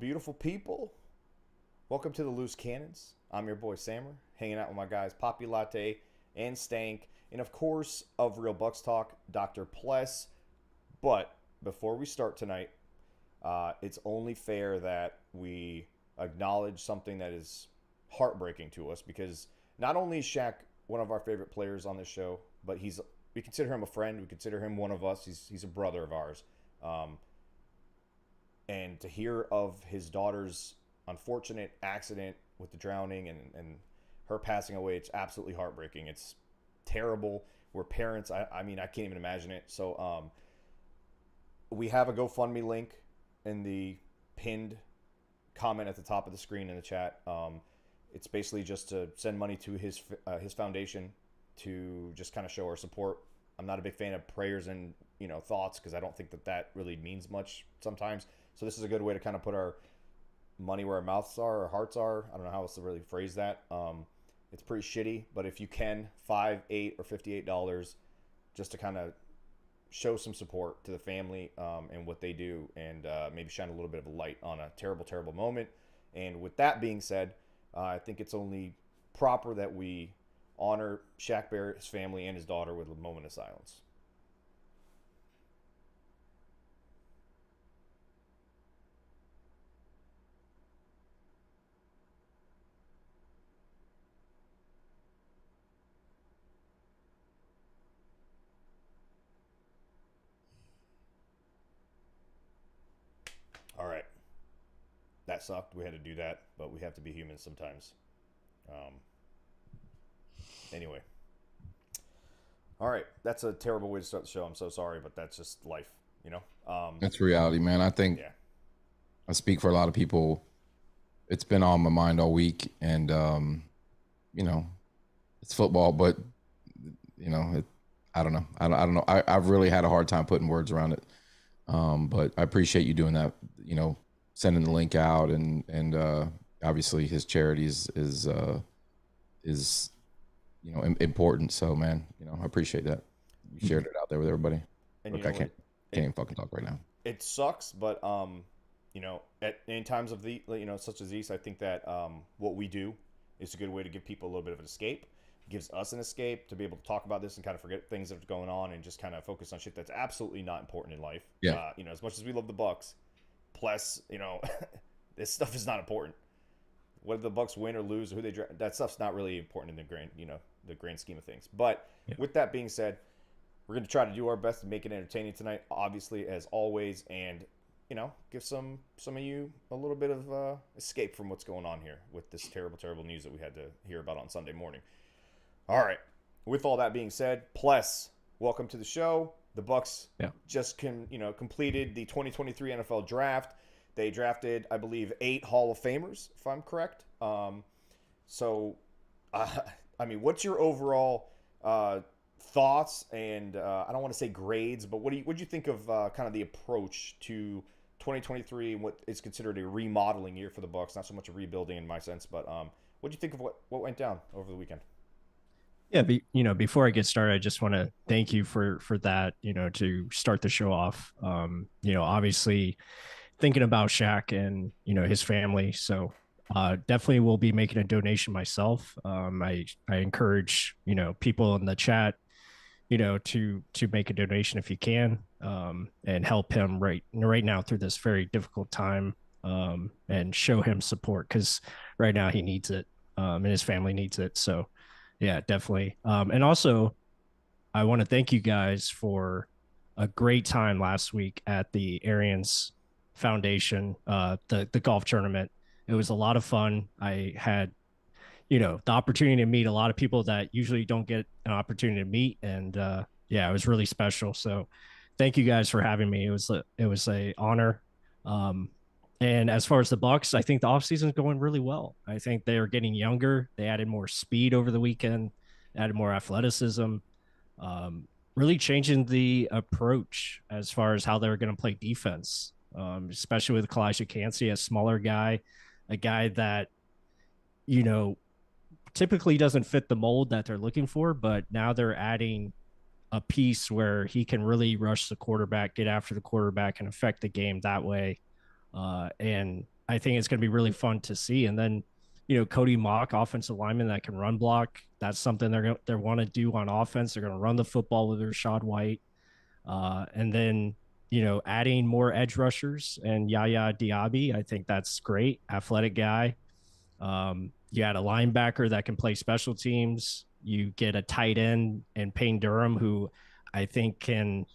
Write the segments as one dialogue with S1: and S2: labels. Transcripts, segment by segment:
S1: beautiful people. Welcome to the Loose Cannons. I'm your boy Sammer, hanging out with my guys Poppy Latte and Stank, and of course, of Real Bucs Talk, Dr. Pless. But before we start tonight, it's only fair that we acknowledge something that is heartbreaking to us, because not only is Shaq one of our favorite players on this show, but we consider him a friend. We consider him one of us. He's a brother of ours. And to hear of his daughter's unfortunate accident with the drowning and her passing away, it's absolutely heartbreaking. It's terrible. We're parents. I mean, I can't even imagine it. So we have a GoFundMe link in the pinned comment at the top of the screen in the chat. It's basically just to send money to his foundation to just kind of show our support. I'm not a big fan of prayers and thoughts, because I don't think that really means much sometimes. So this is a good way to kind of put our money where our mouths are, our hearts are. I don't know how else to really phrase that. It's pretty shitty, but if you can, $5, $8, or $58, just to kind of show some support to the family and what they do, and maybe shine a little bit of a light on a terrible, terrible moment. And with that being said, I think it's only proper that we honor Shaq Barrett, his family, and his daughter with a moment of silence. All right. That sucked. We had to do that, but we have to be human sometimes. Anyway. All right. That's a terrible way to start the show. I'm so sorry, but that's just life,
S2: That's reality, man. I think I speak for a lot of people. It's been on my mind all week, and, it's football, but, I don't know. I don't know. I've really had a hard time putting words around it. But I appreciate you doing that, sending the link out, and obviously his charity is important. So, man, I appreciate that. You shared it out there with everybody.
S1: And
S2: look, I can't even fucking talk right now.
S1: It sucks, but at in times of the such as these, I think that what we do is a good way to give people a little bit of an escape. It gives us an escape to be able to talk about this and kind of forget things that are going on and just kind of focus on shit that's absolutely not important in life.
S2: Yeah.
S1: As much as we love the Bucs, plus this stuff is not important. Whether the Bucs win or lose, or who they draft, that stuff's not really important in the grand scheme of things. But with that being said, we're going to try to do our best to make it entertaining tonight, obviously, as always, and give some of you a little bit of escape from what's going on here with this terrible, terrible news that we had to hear about on Sunday morning. All right. With all that being said, Pless, welcome to the show. The Bucs just completed the 2023 NFL Draft. They drafted, I believe, 8 Hall of Famers, if I'm correct. What's your overall thoughts and I don't want to say grades, but what do you think of kind of the approach to 2023 and what is considered a remodeling year for the Bucs? Not so much a rebuilding in my sense, but what do you think of what went down over the weekend?
S3: Yeah, before I get started, I just want to thank you for that, to start the show off. Obviously thinking about Shaq and, his family. So definitely will be making a donation myself. I encourage, people in the chat, to make a donation if you can, and help him right now through this very difficult time, and show him support, because right now he needs it, and his family needs it. So yeah, definitely. And also I want to thank you guys for a great time last week at the Arians Foundation, the golf tournament. It was a lot of fun. I had, the opportunity to meet a lot of people that usually don't get an opportunity to meet. And it was really special. So thank you guys for having me. It was a honor. And as far as the Bucs, I think the offseason is going really well. I think they are getting younger. They added more speed over the weekend, added more athleticism, really changing the approach as far as how they're going to play defense, especially with Cancey, a smaller guy, a guy that, typically doesn't fit the mold that they're looking for, but now they're adding a piece where he can really rush the quarterback, get after the quarterback, and affect the game that way. And I think it's going to be really fun to see. And then, Cody Mock, offensive lineman that can run block. That's something they want to do on offense. They're going to run the football with Rashad White. And then, adding more edge rushers and Yaya Diaby. I think that's great. Athletic guy. You add a linebacker that can play special teams. You get a tight end and Payne Durham, who I think can,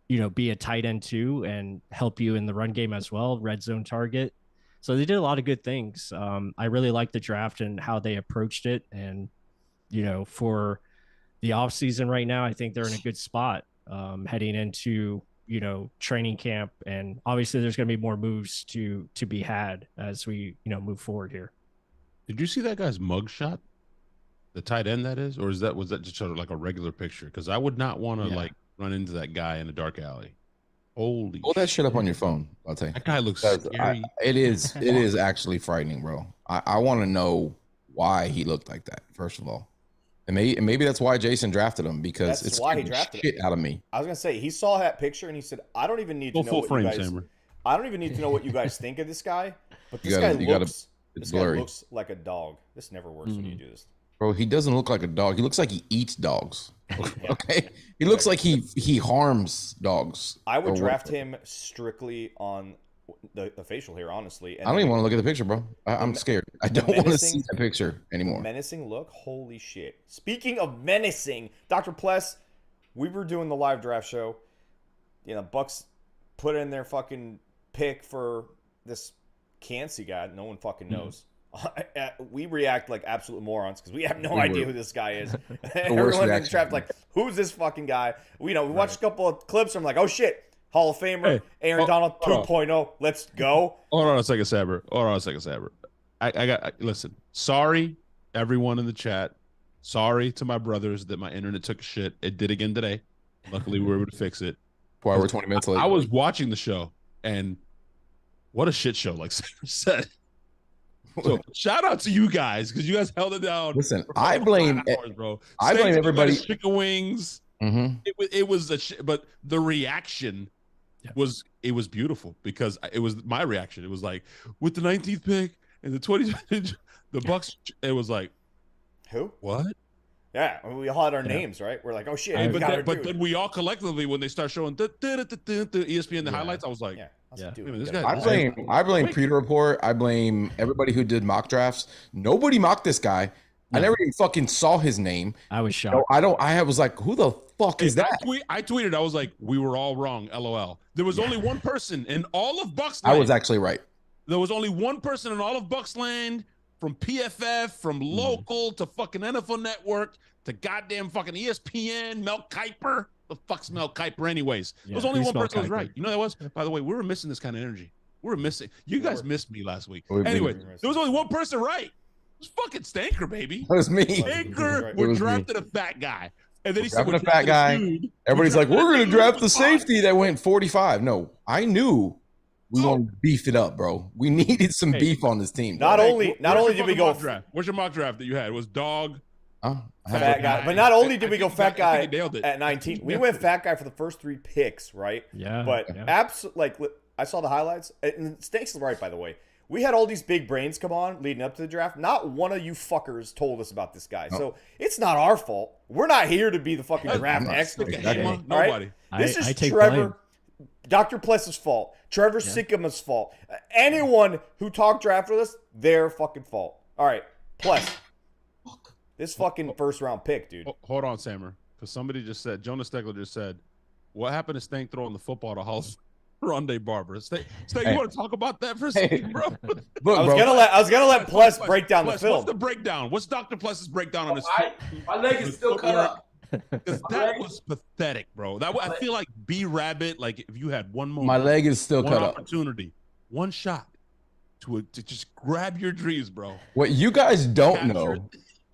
S3: be a tight end too and help you in the run game as well. Red zone target. So they did a lot of good things. I really like the draft and how they approached it. And, for the off season right now, I think they're in a good spot heading into, training camp. And obviously there's going to be more moves to be had as we, move forward here.
S4: Did you see that guy's mugshot? The tight end, that is? Or was that just sort of like a regular picture? Because I would not want to run into that guy in a dark alley. Holy
S2: Pull that shit up on your phone, I'll tell you.
S4: That guy looks scary.
S2: It is actually frightening, bro. I want to know why he looked like that, first of all. And maybe that's why Jason drafted him, because it's why he drafted shit out of me.
S1: I was gonna say, he saw that picture and he said, I don't even need to know what you guys I don't even need to know what you guys think of this guy, but this guy looks like a dog. This never works when you do this.
S2: Bro, he doesn't look like a dog. He looks like he eats dogs. Okay? He looks like he harms dogs.
S1: I would draft him strictly on the facial hair, honestly. And
S2: I don't even want to look at the picture, bro. I'm scared. I don't want to see that picture anymore.
S1: Menacing look? Holy shit. Speaking of menacing, Dr. Pless, we were doing the live draft show. Bucs put in their fucking pick for this Cancey guy. No one fucking knows. We react like absolute morons because we have no idea who this guy is. Everyone in the draft like, who's this fucking guy? We watched a couple of clips. I'm like, oh shit, Hall of Famer, Aaron Donald 2.0. Let's go.
S4: Hold on a second, Saber. Listen. Sorry, everyone in the chat. Sorry to my brothers that my internet took a shit. It did again today. Luckily, we were able to fix it.
S2: Why we're 20 minutes late.
S4: I was watching the show, and what a shit show, like Saber said. So shout out to you guys because you guys held it down.
S2: Listen, I blame everybody.
S4: Chicken wings.
S2: Mm-hmm.
S4: It was but the reaction was beautiful because it was my reaction. It was like with the 19th pick and the 20th, the Bucs. It was like,
S1: who?
S4: What?
S1: Yeah, we all had our names, right? We're like, oh shit.
S4: But then we all collectively, when they start showing the ESPN the highlights, I was like,
S2: I blame Peter Report. I blame everybody who did mock drafts. Nobody mocked this guy. I never even fucking saw his name.
S3: I was shocked.
S2: I was like, who the fuck is that?
S4: I tweeted. I was like, we were all wrong. LOL. There was only one person in all of Bucs.
S2: I was actually right.
S4: There was only one person in all of Bucs land, from PFF, from local to fucking NFL Network to goddamn fucking ESPN. Mel Kiper. The fuck's Mel Kiper anyways? There was only one person who was right. You know that was? By the way, we were missing this kind of energy. We were missing. You guys missed me last week. Anyway, there was only one person right. It was fucking Stanker, baby.
S2: That was me.
S4: Stanker drafted a fat guy. And then he said,
S2: a fat guy. Everybody's like, we're going to draft the safety that went 45. No, I knew we wanted to beef it up, bro. We needed some beef on this team.
S1: Not only did we go
S4: draft. What's your mock draft that you had? It was dog.
S1: Fat guy. But not only did we go fat guy at 19, we went fat guy for the first 3 picks, right?
S3: Yeah.
S1: But absolutely, I saw the highlights. And Stanks is right, by the way. We had all these big brains come on leading up to the draft. Not one of you fuckers told us about this guy. So it's not our fault. We're not here to be the fucking draft expert.
S4: Nobody.
S1: This is Trevor, Dr. Pless's fault. Trevor Sikkema's fault. Anyone who talked draft with us, their fucking fault. All right, Pless. This fucking first round pick, dude.
S4: Hold on, Sammer. Because somebody just said, Jonas Stegler just said, what happened to Stank throwing the football to Ronde Barber? Stank, you want to talk about that for a second, bro?
S1: Look, I was gonna let Pless break down the film.
S4: What's the breakdown? What's Dr. Pless's breakdown on his
S5: my leg is still cut up.
S4: That was pathetic, bro. I feel like B-Rabbit, like if you had one moment.
S2: My leg is still cut up.
S4: Opportunity. One shot to just grab your dreams, bro.
S2: What you guys don't know.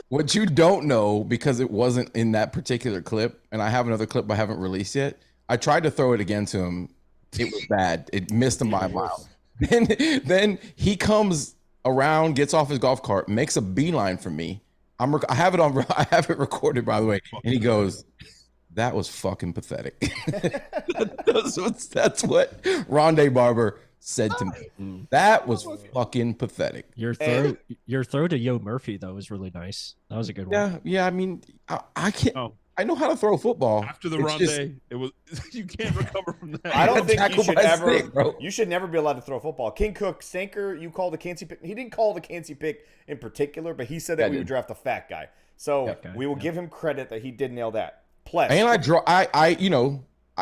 S2: What you don't know, because it wasn't in that particular clip, and I have another clip I haven't released yet. I tried to throw it again to him. It was bad. It missed him by a mile. Then he comes around, gets off his golf cart, makes a beeline for me. I have it recorded, by the way. And he goes, "That was fucking pathetic." That's what Ronde Barber said to me. That was fucking pathetic.
S3: Your throw to Yo Murphy though was really nice. That was a good one.
S2: Yeah. I mean, I can't.
S4: Oh.
S2: I know how to throw a football.
S4: After the Ronde, it was you can't recover from that.
S1: I don't think you should ever.
S2: Stick,
S1: you should never be allowed to throw a football. King Cook, Sanker, you called the Cancey pick. He didn't call the Cancey pick in particular, but he said that we would draft a fat guy. So we will give him credit that he did nail that. Pless.
S2: And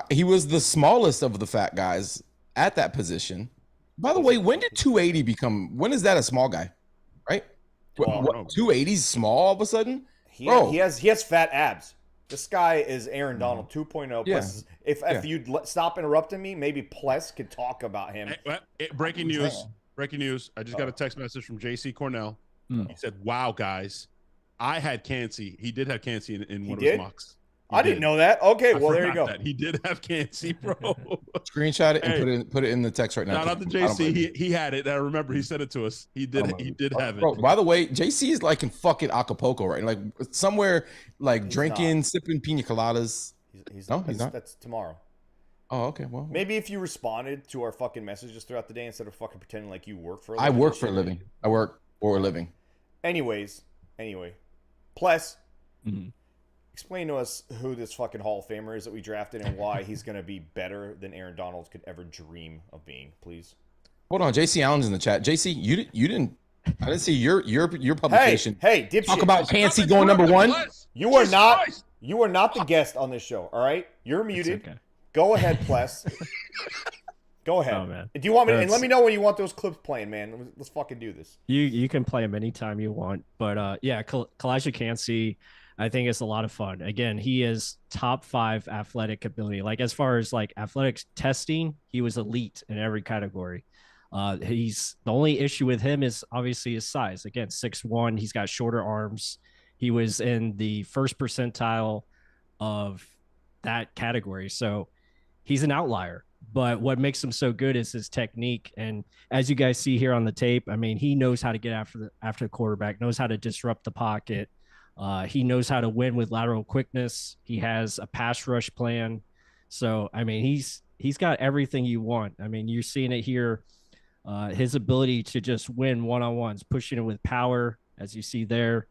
S2: he was the smallest of the fat guys at that position. By the way, when did 280 become? When is that a small guy? Right? 280 is small all of a sudden.
S1: He has fat abs. This guy is Aaron Donald 2.0.
S2: Yeah.
S1: If you'd stop interrupting me, maybe Pless could talk about him.
S4: Breaking news. Breaking news. I just got a text message from JC Cornell. He said, "Wow, guys, I had Cancey. He did have Cancey in one of his mocks.
S1: I didn't know that. Okay, well there you go.
S4: He did have Cancey, bro.
S2: Screenshot it and put it in the text right now.
S4: Shout out to JC. He had it. I remember he sent it to us. He did have it.
S2: Bro, by the way, JC is like in fucking Acapulco, right? Like somewhere like drinking, sipping pina coladas.
S1: He's not. That's tomorrow.
S2: Oh, okay. Well,
S1: maybe if you responded to our fucking messages throughout the day instead of fucking pretending like you work for a
S2: living. I work for a living. I work for a living.
S1: Anyway, Pless. Explain to us who this fucking Hall of Famer is that we drafted and why he's going to be better than Aaron Donald could ever dream of being, please.
S2: Hold on, JC Allen's in the chat. JC, you didn't. I didn't see your publication.
S1: Hey, dipshit.
S2: Talk about Cancey going number one.
S1: You are not the guest on this show. All right, you're muted. Okay. Go ahead, Pless. Go ahead. Oh, man. Do you want me? And let me know when you want those clips playing, man. Let's fucking do this.
S3: You can play them anytime you want, but yeah, Calijah Cancey, I think it's a lot of fun. Again, he is top 5 athletic ability. Like as far as like athletics testing, he was elite in every category. He's the only issue with him is obviously his size. Again, 6'1", he's got shorter arms. He was in the first percentile of that category. So he's an outlier. But what makes him so good is his technique. And as you guys see here on the tape, I mean, he knows how to get after the quarterback, knows how to disrupt the pocket. He knows how to win with lateral quickness. He has a pass rush plan. So, I mean, he's got everything you want. I mean, you're seeing it here. His ability to just win one-on-ones, pushing it with power, as you see there.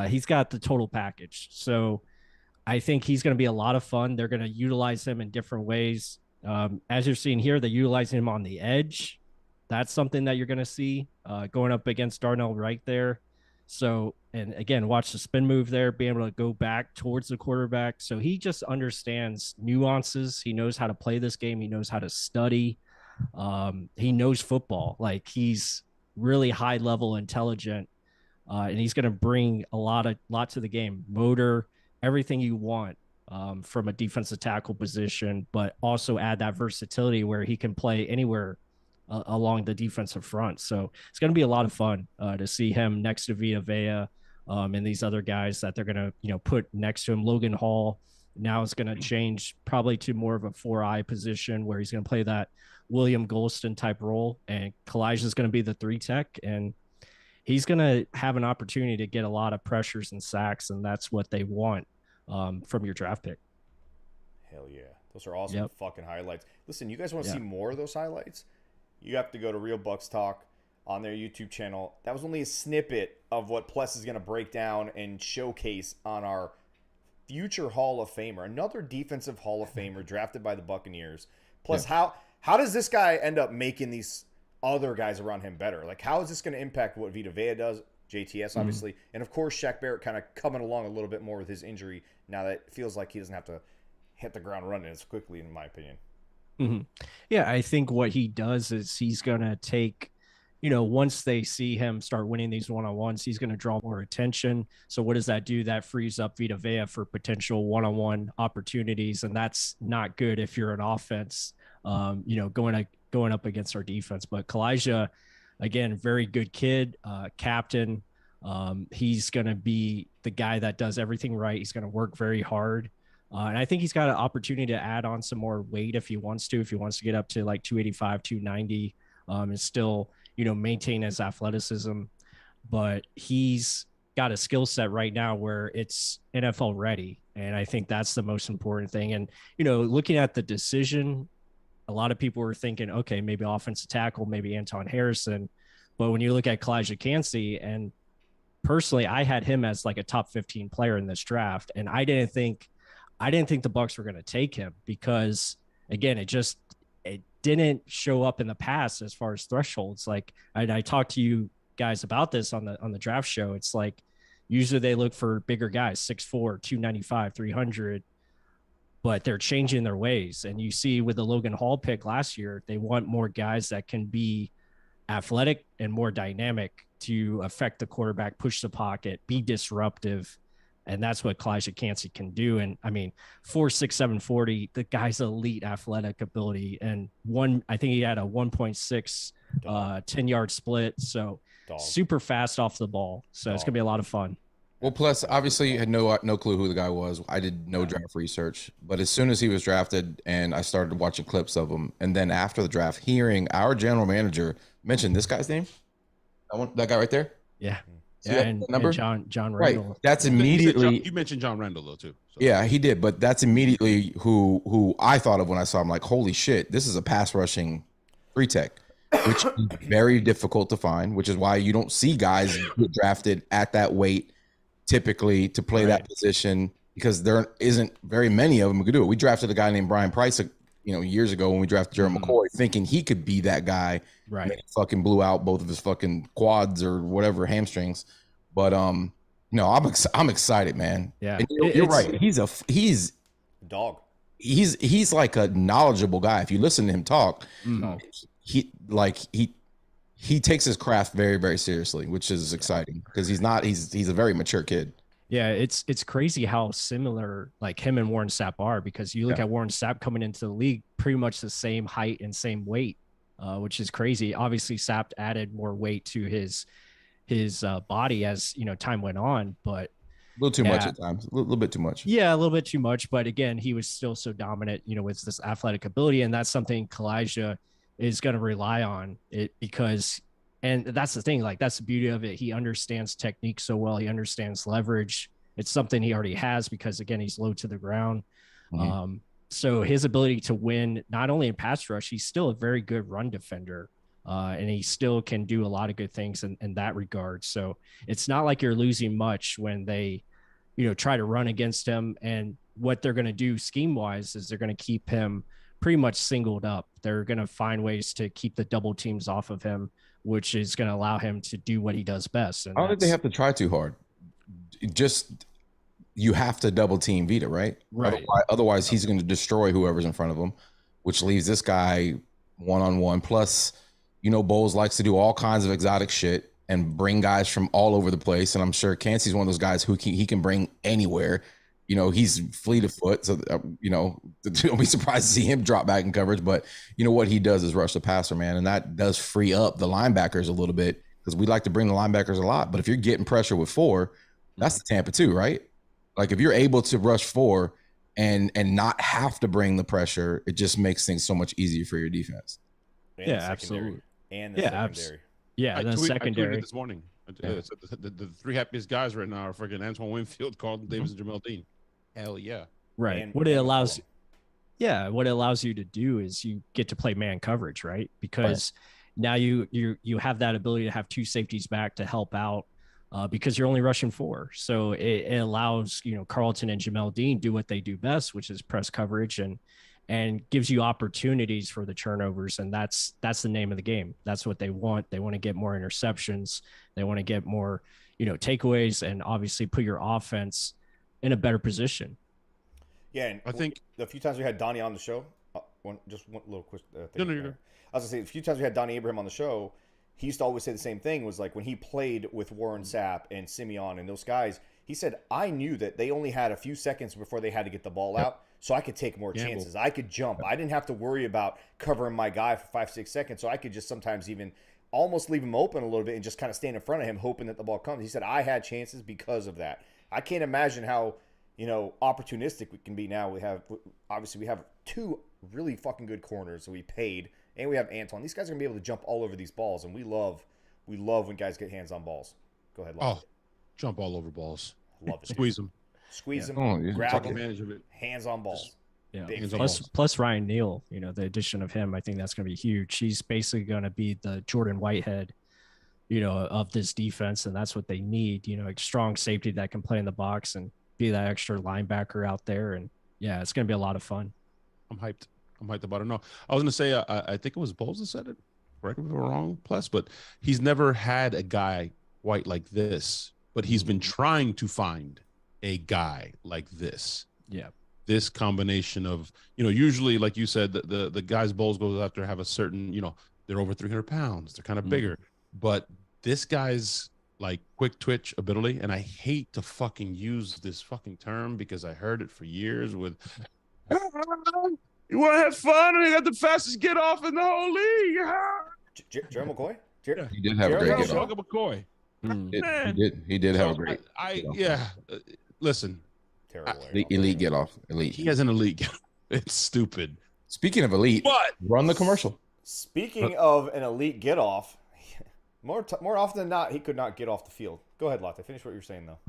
S3: He's got the total package. So I think he's going to be a lot of fun. They're going to utilize him in different ways. As you're seeing here, they utilize him on the edge. That's something that you're going to see going up against Darnell Wright there. So, and again, watch the spin move there, being able to go back towards the quarterback. So he just understands nuances. He knows how to play this game. He knows how to study. He knows football. Like he's really high level intelligent. And he's going to bring a lot to the game, motor, everything you want from a defensive tackle position, but also add that versatility where he can play anywhere along the defensive front. So it's going to be a lot of fun to see him next to Vita Vea and these other guys that they're going to, put next to him. Logan Hall now is going to change probably to more of a 4-eye position where he's going to play that William Golston type role. And Calijah is going to be the 3 tech, and he's going to have an opportunity to get a lot of pressures and sacks. And that's what they want from your draft pick.
S1: Hell yeah. Those are awesome fucking highlights. Listen, you guys want to see more of those highlights? You have to go to Real Bucs Talk on their YouTube channel. That was only a snippet of what Pless is going to break down and showcase on our future Hall of Famer, another defensive Hall of Famer drafted by the Buccaneers. Plus, how does this guy end up making these other guys around him better? Like, how is this going to impact what Vita Vea does, JTS, obviously, and, of course, Shaq Barrett kind of coming along a little bit more with his injury now that it feels like he doesn't have to hit the ground running as quickly, in my opinion.
S3: Mm-hmm. Yeah, I think what he does is he's going to take, once they see him start winning these one-on-ones, he's going to draw more attention. So what does that do? That frees up Vita Vea for potential one-on-one opportunities. And that's not good if you're an offense, going up against our defense. But Calijah, again, very good kid, captain. He's going to be the guy that does everything right. He's going to work very hard. And I think he's got an opportunity to add on some more weight if he wants to get up to like 285, 290, and still, maintain his athleticism. But he's got a skill set right now where it's NFL ready. And I think that's the most important thing. And, looking at the decision a lot of people were thinking, okay, maybe offensive tackle, maybe Anton Harrison. But when you look at Cancey, and personally, I had him as like a top 15 player in this draft, and I didn't think the Bucs were going to take him because, again, it didn't show up in the past as far as thresholds. Like I talked to you guys about this on the draft show. It's like usually they look for bigger guys, 6'4", 295, 300, but they're changing their ways. And you see with the Logan Hall pick last year, they want more guys that can be athletic and more dynamic to affect the quarterback, push the pocket, be disruptive. And that's what Cancey can do. And I mean, 4'6", 740, the guy's elite athletic ability. And I think he had a 1.6 10-yard split. So super fast off the ball. So it's going to be a lot of fun.
S2: Well, plus, obviously, you had no clue who the guy was. I did no draft research. But as soon as he was drafted and I started watching clips of him, and then after the draft, hearing our general manager mention this guy's name, that guy right there?
S3: Yeah.
S2: See that number?
S3: And John Randall.
S2: Right. That's immediately.
S4: You mentioned John Randall, though, too. So.
S2: Yeah, he did. But that's immediately who I thought of when I saw him. Like, holy shit, this is a pass rushing free tech, which is very difficult to find, which is why you don't see guys get drafted at that weight typically to play that position, because there isn't very many of them who could do it. We drafted a guy named Brian Price, years ago when we drafted Jerry McCoy, thinking he could be that guy.
S3: Right.
S2: And he fucking blew out both of his fucking quads or whatever, hamstrings. But no, I'm excited, man.
S3: Yeah,
S2: and you're right. He's
S1: a dog.
S2: He's like a knowledgeable guy. If you listen to him talk, he takes his craft very, very seriously, which is exciting because he's a very mature kid.
S3: Yeah, it's crazy how similar like him and Warren Sapp are, because you look at Warren Sapp coming into the league pretty much the same height and same weight, which is crazy. Obviously, Sapp added more weight to his body as time went on, but
S2: a little too much at times, a little bit too much.
S3: Yeah, a little bit too much. But again, he was still so dominant, with this athletic ability, and that's something Kalijah is going to rely on it because. And that's the thing, like that's the beauty of it. He understands technique so well. He understands leverage. It's something he already has because, again, he's low to the ground. Mm-hmm. So his ability to win, not only in pass rush, he's still a very good run defender. And he still can do a lot of good things in that regard. So it's not like you're losing much when they, try to run against him. And what they're going to do scheme-wise is they're going to keep him pretty much singled up. They're going to find ways to keep the double teams off of him, which is going to allow him to do what he does best. And
S2: I don't think they have to try too hard. Just you have to double team Vita, right?
S3: Right.
S2: Otherwise, he's going to destroy whoever's in front of him, which leaves this guy one-on-one. Plus, Bowles likes to do all kinds of exotic shit and bring guys from all over the place. And I'm sure Cancey's one of those guys who he can bring anywhere. He's fleet of foot, so don't be surprised to see him drop back in coverage. But what he does is rush the passer, man, and that does free up the linebackers a little bit because we like to bring the linebackers a lot. But if you're getting pressure with 4, that's the Tampa 2, right? Like if you're able to rush 4 and not have to bring the pressure, it just makes things so much easier for your defense.
S3: And absolutely.
S1: And the secondary.
S3: The secondary.
S4: I tweeted this morning. The 3 happiest guys right now are freaking Antoine Winfield, Carlton Davis, and Jamel Dean. Hell yeah.
S3: Right. What it allows you to do is you get to play man coverage, right? Because now you have that ability to have 2 safeties back to help out because you're only rushing 4. So it allows, Carlton and Jamel Dean do what they do best, which is press coverage and gives you opportunities for the turnovers. And that's the name of the game. That's what they want. They want to get more interceptions. They want to get more, takeaways and obviously put your offense in a better position.
S1: Yeah, and
S4: I think
S1: the few times we had Donnie on the show, just one little quick thing.
S4: No, you're good.
S1: I was gonna say a few times we had Donnie Abraham on the show, he used to always say the same thing. Was like when he played with Warren Sapp and Simeon and those guys, he said I knew that they only had a few seconds before they had to get the ball out, so I could take more chances. I could jump. I didn't have to worry about covering my guy for 5-6 seconds, so I could just sometimes even almost leave him open a little bit and just kind of stand in front of him, hoping that the ball comes. He said I had chances because of that. I can't imagine how opportunistic we can be now. We have 2 really fucking good corners that we paid, and we have Antoine. These guys are gonna be able to jump all over these balls, and we love when guys get hands on balls. Go ahead, Love.
S4: Jump all over balls.
S1: Love it.
S4: Squeeze them.
S1: Squeeze them. Grab them.
S4: Advantage of it.
S1: Hands on balls.
S3: Yeah.
S1: Big
S3: Plus Ryan Neal, the addition of him, I think that's going to be huge. He's basically going to be the Jordan Whitehead, of this defense. And that's what they need, a strong safety that can play in the box and be that extra linebacker out there. And yeah, it's going to be a lot of fun.
S4: I'm hyped about it. No, I was going to say, I think it was Bowles that said it. Correct me if I'm wrong, Pless, but he's never had a guy quite like this, but he's been trying to find a guy like this.
S3: Yeah.
S4: This combination of, usually, like you said, the guys Bowles goes after have a certain, they're over 300 pounds. They're kind of bigger, but this guy's like quick twitch ability. And I hate to fucking use this fucking term because I heard it for years with, you want to have fun and you got the fastest get off in the whole league.
S1: Jerry McCoy?
S2: He did have a great get off.
S4: McCoy.
S2: He did have a great.
S4: Listen.
S1: Terrible.
S2: Elite get off. Elite.
S4: He has an elite get off. It's stupid.
S2: Speaking of elite,
S4: but
S2: run the commercial.
S1: Speaking of an elite get off, more often than not, he could not get off the field. Go ahead, Latte. Finish what you're saying, though.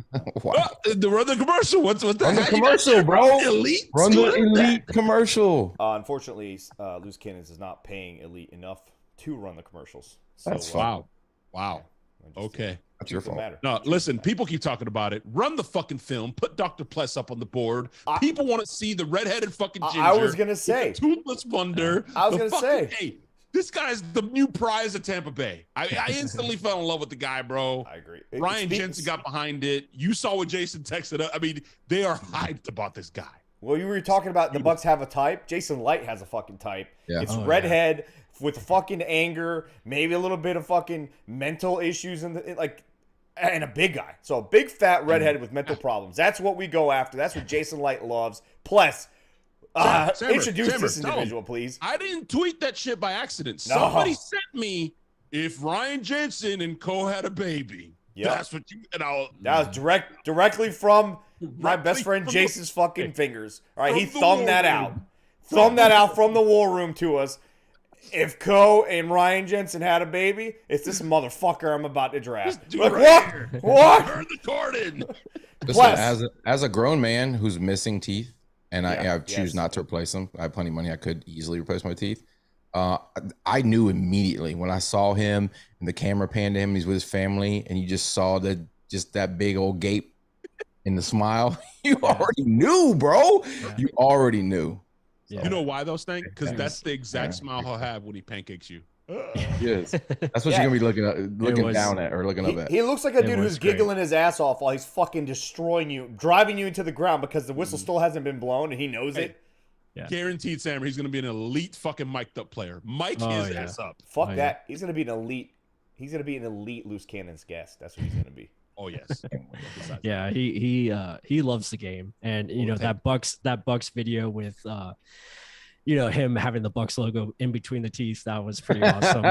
S2: Wow.
S4: Run the commercial. What's the
S2: run the commercial, bro?
S4: Elite.
S2: Run the elite commercial.
S1: Unfortunately, Loose Cannons is not paying Elite enough to run the commercials. So,
S2: That's
S4: wow.
S1: Just,
S4: Okay.
S2: That's your fault.
S1: Matter.
S4: No, listen, people keep talking about it. Run the fucking film. Put Dr. Pless up on the board. People want to see the redheaded fucking ginger.
S1: I was going to say.
S4: Toothless wonder.
S1: I was going to say.
S4: Hey, this guy's the new prize of Tampa Bay. I instantly fell in love with the guy, bro.
S1: I agree.
S4: Ryan Jensen got behind it. You saw what Jason texted. I mean, they are hyped about this guy.
S1: Well, you were talking about the Bucs have a type. Jason Light has a fucking type.
S2: Yeah.
S1: It's redhead with fucking anger, maybe a little bit of fucking mental issues and a big guy. So a big fat redhead with mental problems. That's what we go after. That's what Jason Light loves. Plus, introduce this individual, please.
S4: I didn't tweet that shit by accident.
S1: No.
S4: Somebody sent me, if Ryan Jensen and Co had a baby.
S1: Yep.
S4: That's what you that
S1: was directly from my best friend Jason's fucking fingers. All right, he thumbed that out. Thumbed that out from the war room to us. If Co and Ryan Jensen had a baby, it's this motherfucker I'm about to draft. Like, what?
S4: Turn the cordon.
S2: Listen, as a grown man who's missing teeth, and I choose not to replace them. I have plenty of money. I could easily replace my teeth. I knew immediately when I saw him and the camera panned to him. He's with his family, and you just saw that big old gape in the smile. You already knew, bro. You already knew.
S4: Yeah. You know why though, Stank? Because that's the exact smile he'll have when he pancakes you.
S2: Yes, that's what you're gonna be looking down at or looking up at.
S1: He looks like a dude who's giggling his ass off while he's fucking destroying you, driving you into the ground because the whistle still hasn't been blown and he knows it.
S4: Yeah. Guaranteed, Sam, he's gonna be an elite fucking mic'd up player. Mic his ass up.
S1: Fuck that. He's gonna be an elite. He's gonna be an elite Loose Cannons guest. That's what he's gonna be.
S4: Oh yes.
S3: Yeah, he loves the game, and that Bucs video with him having the Bucs logo in between the teeth, that was pretty awesome.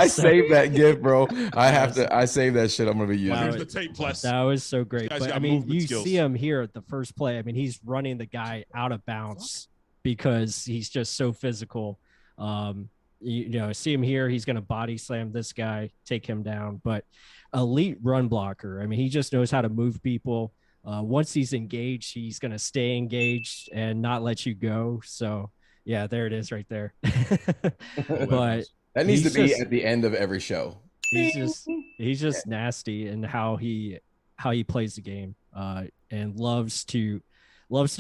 S2: Saved that gif, bro. I saved that shit. I'm gonna be using.
S4: Here's the tape, Plus.
S3: That was so great. But I mean, you
S4: skills.
S3: see him here at the first play. I mean, he's running the guy out of bounds because he's just so physical. See him here. He's gonna body slam this guy, take him down. But elite run blocker. I mean, he just knows how to move people. Once he's engaged, he's going to stay engaged and not let you go. So, yeah, there it is right there. But
S2: that needs to be at the end of every show.
S3: He's just nasty in how he plays the game and loves to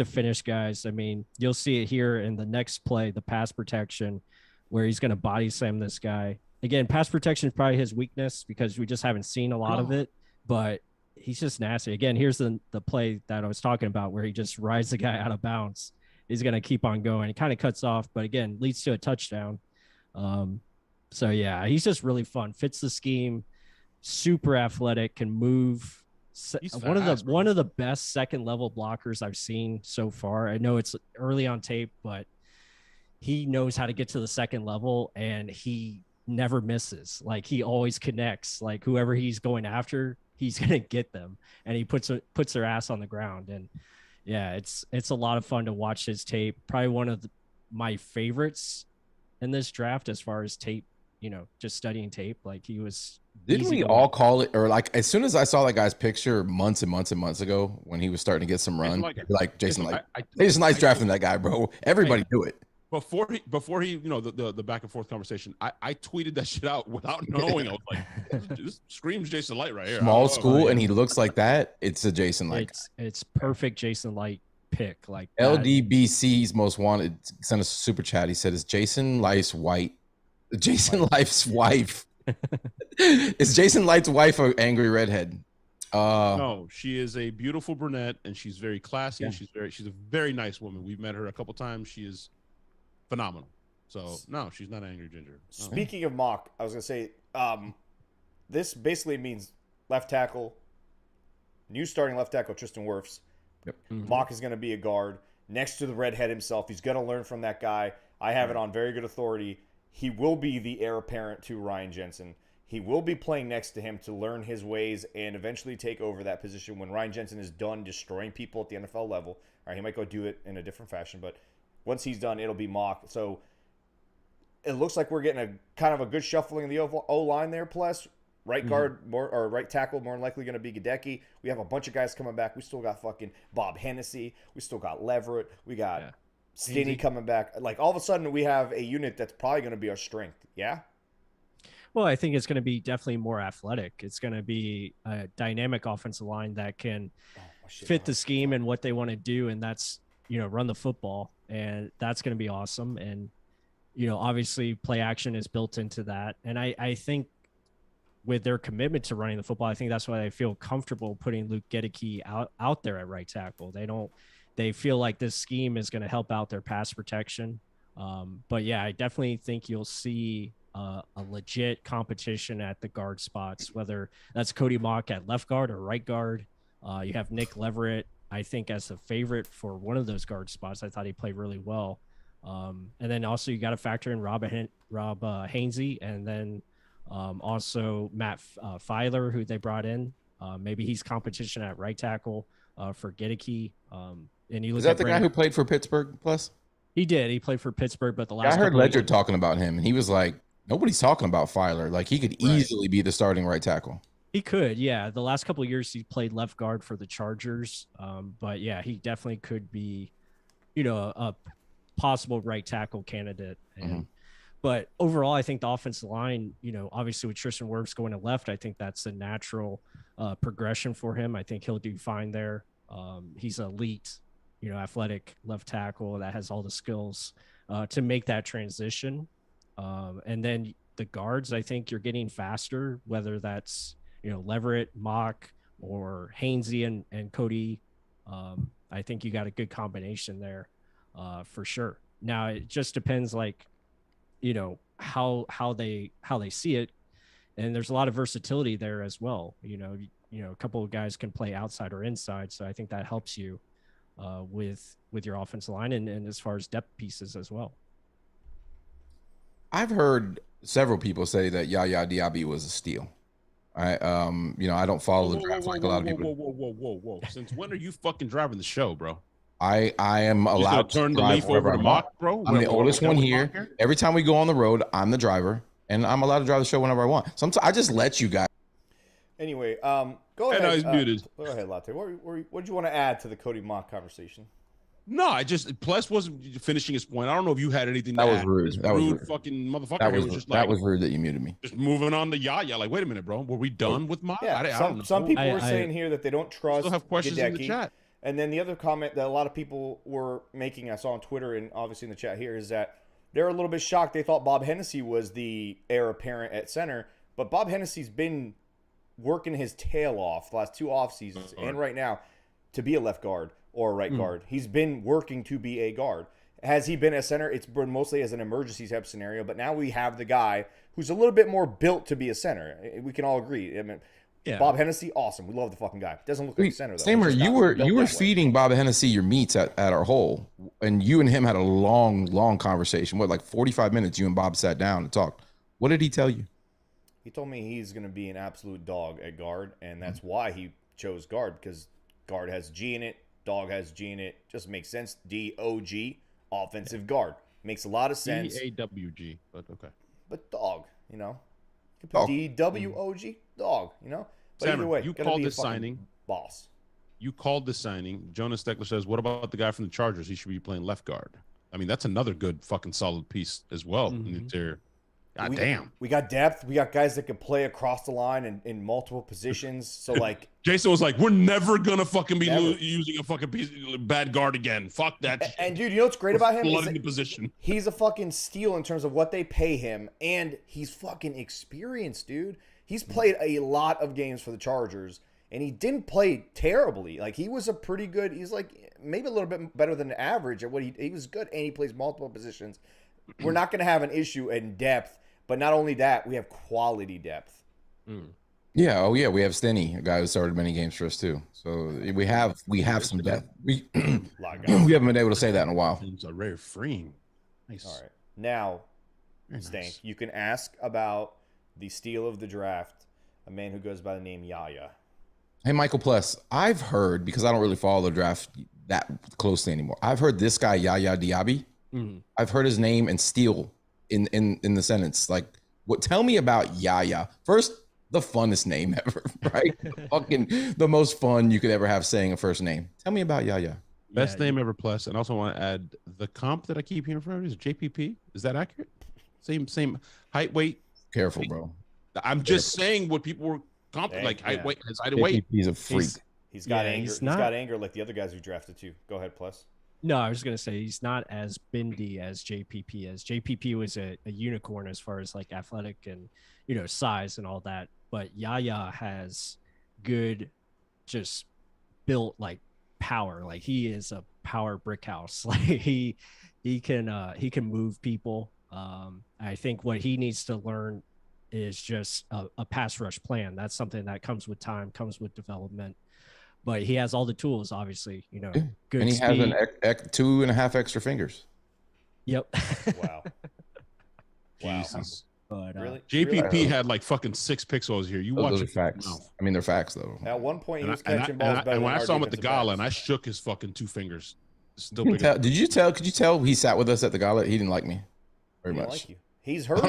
S3: finish guys. I mean, you'll see it here in the next play, the pass protection, where he's going to body slam this guy. Again, pass protection is probably his weakness because we just haven't seen a lot of it, but he's just nasty. Again, here's the play that I was talking about where he just rides the guy out of bounds. He's going to keep on going. It kind of cuts off, but again, leads to a touchdown. So yeah, he's just really fun. Fits the scheme, super athletic, can move. One of the best second level blockers I've seen so far. I know it's early on tape, but he knows how to get to the second level and he never misses. Like he always connects. Like whoever he's going after, he's gonna get them, and he puts their ass on the ground. And yeah, it's a lot of fun to watch his tape. Probably one of my favorites in this draft as far as tape. Just studying tape. Like he was
S2: Didn't we all call it, or like as soon as I saw that guy's picture months and months and months ago when he was starting to get some run, like Jason Light. Jason Light's drafting that guy, bro. Everybody do it.
S4: Before he, the back and forth conversation, I tweeted that shit out without knowing. I was like, this screams Jason Light right here.
S2: Small school, and he looks like that. It's a Jason Light.
S3: It's perfect Jason Light pick. Like
S2: LDBC's most wanted sent us a super chat. He said, "Is Jason Light's wife? Is Jason Light's wife an angry redhead?"
S4: No, she is a beautiful brunette, and she's very classy. And she's a very nice woman. We've met her a couple times. She is phenomenal. So no, she's not an angry ginger. No.
S1: Speaking of Mock, I was gonna say, this basically means left tackle, new starting left tackle Tristan Wirfs.
S2: Yep.
S1: Mock is gonna be a guard next to the redhead himself. He's gonna learn from that guy. I have it on very good authority. He will be the heir apparent to Ryan Jensen. He will be playing next to him to learn his ways and eventually take over that position when Ryan Jensen is done destroying people at the NFL level. All right, he might go do it in a different fashion, but once he's done, it'll be Mock. So it looks like we're getting a kind of a good shuffling in the O-line there, Pless. Right guard or right tackle more than likely going to be Gadecki. We have a bunch of guys coming back. We still got fucking Bob Hennessy. We still got Leverett. We got Stinney coming back. Like all of a sudden we have a unit that's probably going to be our strength. Yeah.
S3: Well, I think it's going to be definitely more athletic. It's going to be a dynamic offensive line that can fit the scheme and what they want to do, and that's run the football, and that's going to be awesome. And obviously play action is built into that, and I think with their commitment to running the football, I think that's why they feel comfortable putting Luke Gedeke out there at right tackle. They feel like this scheme is going to help out their pass protection. But yeah, I definitely think you'll see a legit competition at the guard spots, whether that's Cody Mock at left guard or right guard. You have Nick Leverett, I think, as a favorite for one of those guard spots. I thought he played really well. And then also you got to factor in Rob Hainsey, and then also Matt Filer, who they brought in. Maybe he's competition at right tackle for Gedeke. And you look
S2: Is that the guy who played for Pittsburgh? Plus,
S3: he did. He played for Pittsburgh, but the last
S2: I heard Ledger talking about him, and he was like, nobody's talking about Filer. Like he could easily be the starting right tackle.
S3: He could, yeah. The last couple of years he played left guard for the Chargers, but yeah, he definitely could be, a possible right tackle candidate. And but overall, I think the offensive line, obviously with Tristan Wirfs going to left, I think that's a natural progression for him. I think he'll do fine there. He's elite, athletic left tackle that has all the skills to make that transition. And then the guards, I think you're getting faster, whether that's, Leverett, Mock, or Hainsey and Cody. I think you got a good combination there for sure. Now it just depends, like, how they see it. And there's a lot of versatility there as well. A couple of guys can play outside or inside. So I think that helps you with your offensive line and as far as depth pieces as well.
S2: I've heard several people say that Yaya Diaby was a steal. I don't follow the draft like a lot of people.
S4: Whoa. Since when are you fucking driving the show, bro?
S2: I am allowed
S4: to turn the leaf over to Mock, bro.
S2: I'm the oldest one here. Every time we go on the road, I'm the driver, and I'm allowed to drive the show whenever I want. Sometimes I just let you guys.
S1: Anyway, go ahead.
S4: He's muted.
S1: Go ahead, Latte. What did you want to add to the Cody Mock conversation?
S4: No, Pless wasn't finishing his point. I don't know if you had anything to add.
S2: That was rude. That was rude.
S4: Fucking motherfucker.
S2: That was rude that you muted me.
S4: Just moving on to Yaya. Like, wait a minute, bro. Were we done with Mock?
S1: Yeah,
S4: I don't know.
S1: Some people were saying here that they don't trust.
S4: Still have questions
S1: Gadecki.
S4: in the chat.
S1: And then the other comment that a lot of people were making, I saw on Twitter and obviously in the chat here, is that they're a little bit shocked. They thought Bob Hennessy was the heir apparent at center, but Bob Hennessy's been working his tail off the last two off seasons and right now to be a left guard or a right guard. He's been working to be a guard. Has he been a center? It's been mostly as an emergency type scenario, but now we have the guy who's a little bit more built to be a center. We can all agree. I mean, Bob Hennessy, awesome. We love the fucking guy. Doesn't look like a center though.
S2: Samer, you were feeding Bob Hennessy your meats at our hole, and you and him had a long conversation. What, like 45 minutes? You and Bob sat down and talked. What did he tell you?
S1: He told me he's going to be an absolute dog at guard, and that's why he chose guard, because guard has G in it, dog has G in it. Just makes sense. D-O-G, offensive guard. Makes a lot of sense.
S4: D-A-W-G, but okay.
S1: But dog, can You can put DWOG, dog, you know? But
S4: Sam,
S1: either way,
S4: you
S1: gotta
S4: called
S1: be a
S4: this
S1: fucking
S4: signing.
S1: boss.
S4: You called the signing. Jonas Steckler says, what about the guy from the Chargers? He should be playing left guard. I mean, that's another good fucking solid piece as well in the interior. God damn.
S1: We got depth. We got guys that can play across the line in multiple positions. So, like...
S4: Jason was like, we're never going to fucking be using a fucking bad guard again. Fuck that.
S1: And dude, you know what's great about him?
S4: Flooding the position.
S1: He's a fucking steal in terms of what they pay him. And he's fucking experienced, dude. He's played a lot of games for the Chargers. And he didn't play terribly. Like, he was a pretty good... He's like maybe a little bit better than average at what he was good. And he plays multiple positions. We're not going to have an issue in depth. But not only that, we have quality depth.
S2: Yeah, oh yeah, we have Stenny, a guy who started many games for us too. So we have some depth. We haven't been able to say that in a while.
S4: It's a rare freeing. Nice.
S1: All right. Now, Stank, you can ask about the steal of the draft, a man who goes by the name Yaya.
S2: Hey, Michael Pless, I've heard, because I don't really follow the draft that closely anymore, I've heard this guy, Yaya Diaby. I've heard his name and steal in the sentence. Like, what? Tell me about Yaya. First, the funnest name ever, right? Fucking the most fun you could ever have saying a first name. Tell me about Yaya.
S4: Best name ever, Plus. And also want to add the comp that I keep hearing from is JPP. Is that accurate? Same height, weight.
S2: Careful, bro.
S4: I'm just saying what people were like height, weight, his height and weight.
S2: He's a freak.
S1: He's got anger. He's got anger like the other guys we drafted too. Go ahead, Plus.
S3: No, I was going to say he's not as bendy as JPP is. JPP was a unicorn as far as like athletic and, size and all that. But Yaya has good, just built like power. Like he is a power brick house. Like he can move people. I think what he needs to learn is just a pass rush plan. That's something that comes with time, comes with development. But he has all the tools, obviously, good
S2: and he
S3: speed.
S2: has 2.5 extra fingers.
S3: Yep.
S1: Wow.
S4: Jesus.
S3: But
S1: really?
S4: JPP had like fucking 6 pixels here. You watch
S2: those
S4: it.
S2: are facts. I mean, they're facts though.
S1: At one point, he was
S4: And
S1: catching balls better.
S4: and when
S1: than
S4: I
S1: our
S4: saw him at the
S1: defensive
S4: gala,
S1: backs.
S4: and I shook his fucking 2 fingers. Still
S2: Could
S4: big.
S2: you tell he sat with us at the gala? He didn't like me very
S1: He didn't
S2: much.
S1: like you. He's hurt.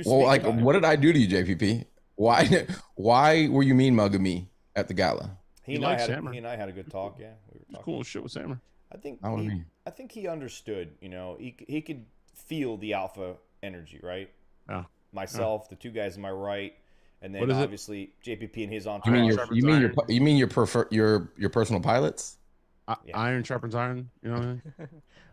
S2: Well, like, what did I do to you, JPP? Why were you mean mugging me at the gala?
S1: He and I had a good talk. Yeah, we were talking.
S4: Cool shit with Sammer.
S1: I think he understood. He could feel the alpha energy, right?
S4: Yeah.
S1: Myself, the 2 guys on my right, and then obviously JPP and his entourage.
S2: You mean your personal pilots?
S4: Iron sharpens iron. You know what I mean?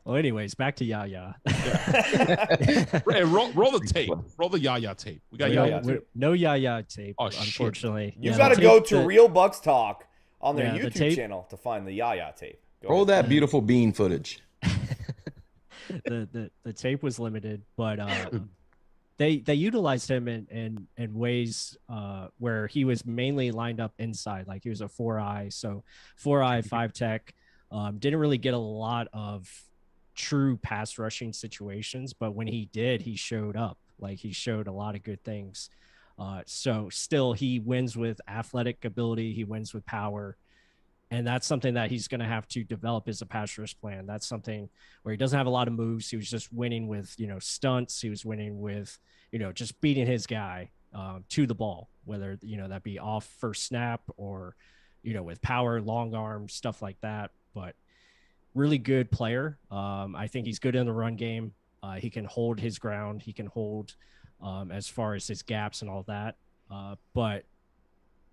S3: Well, anyways, back to Yaya.
S4: Hey, roll the tape. Roll the Yaya tape. We got Yaya tape.
S3: No Yaya tape,
S4: Oh,
S3: unfortunately.
S1: You got to go to Real Bucs Talk on their YouTube channel to find the Yaya tape.
S2: Roll that beautiful bean footage.
S3: The tape was limited, but they utilized him in ways where he was mainly lined up inside, like he was a 4-eye, so 4-eye 5 tech. Didn't really get a lot of true pass rushing situations, but when he did, he showed up. Like he showed a lot of good things. So still, he wins with athletic ability. He wins with power. And that's something that he's going to have to develop as a pass rush plan. That's something where he doesn't have a lot of moves. He was just winning with, stunts. He was winning with, just beating his guy to the ball, whether, that be off first snap or, with power, long arm, stuff like that. But really good player. I think he's good in the run game. He can hold his ground. He can hold as far as his gaps and all that. But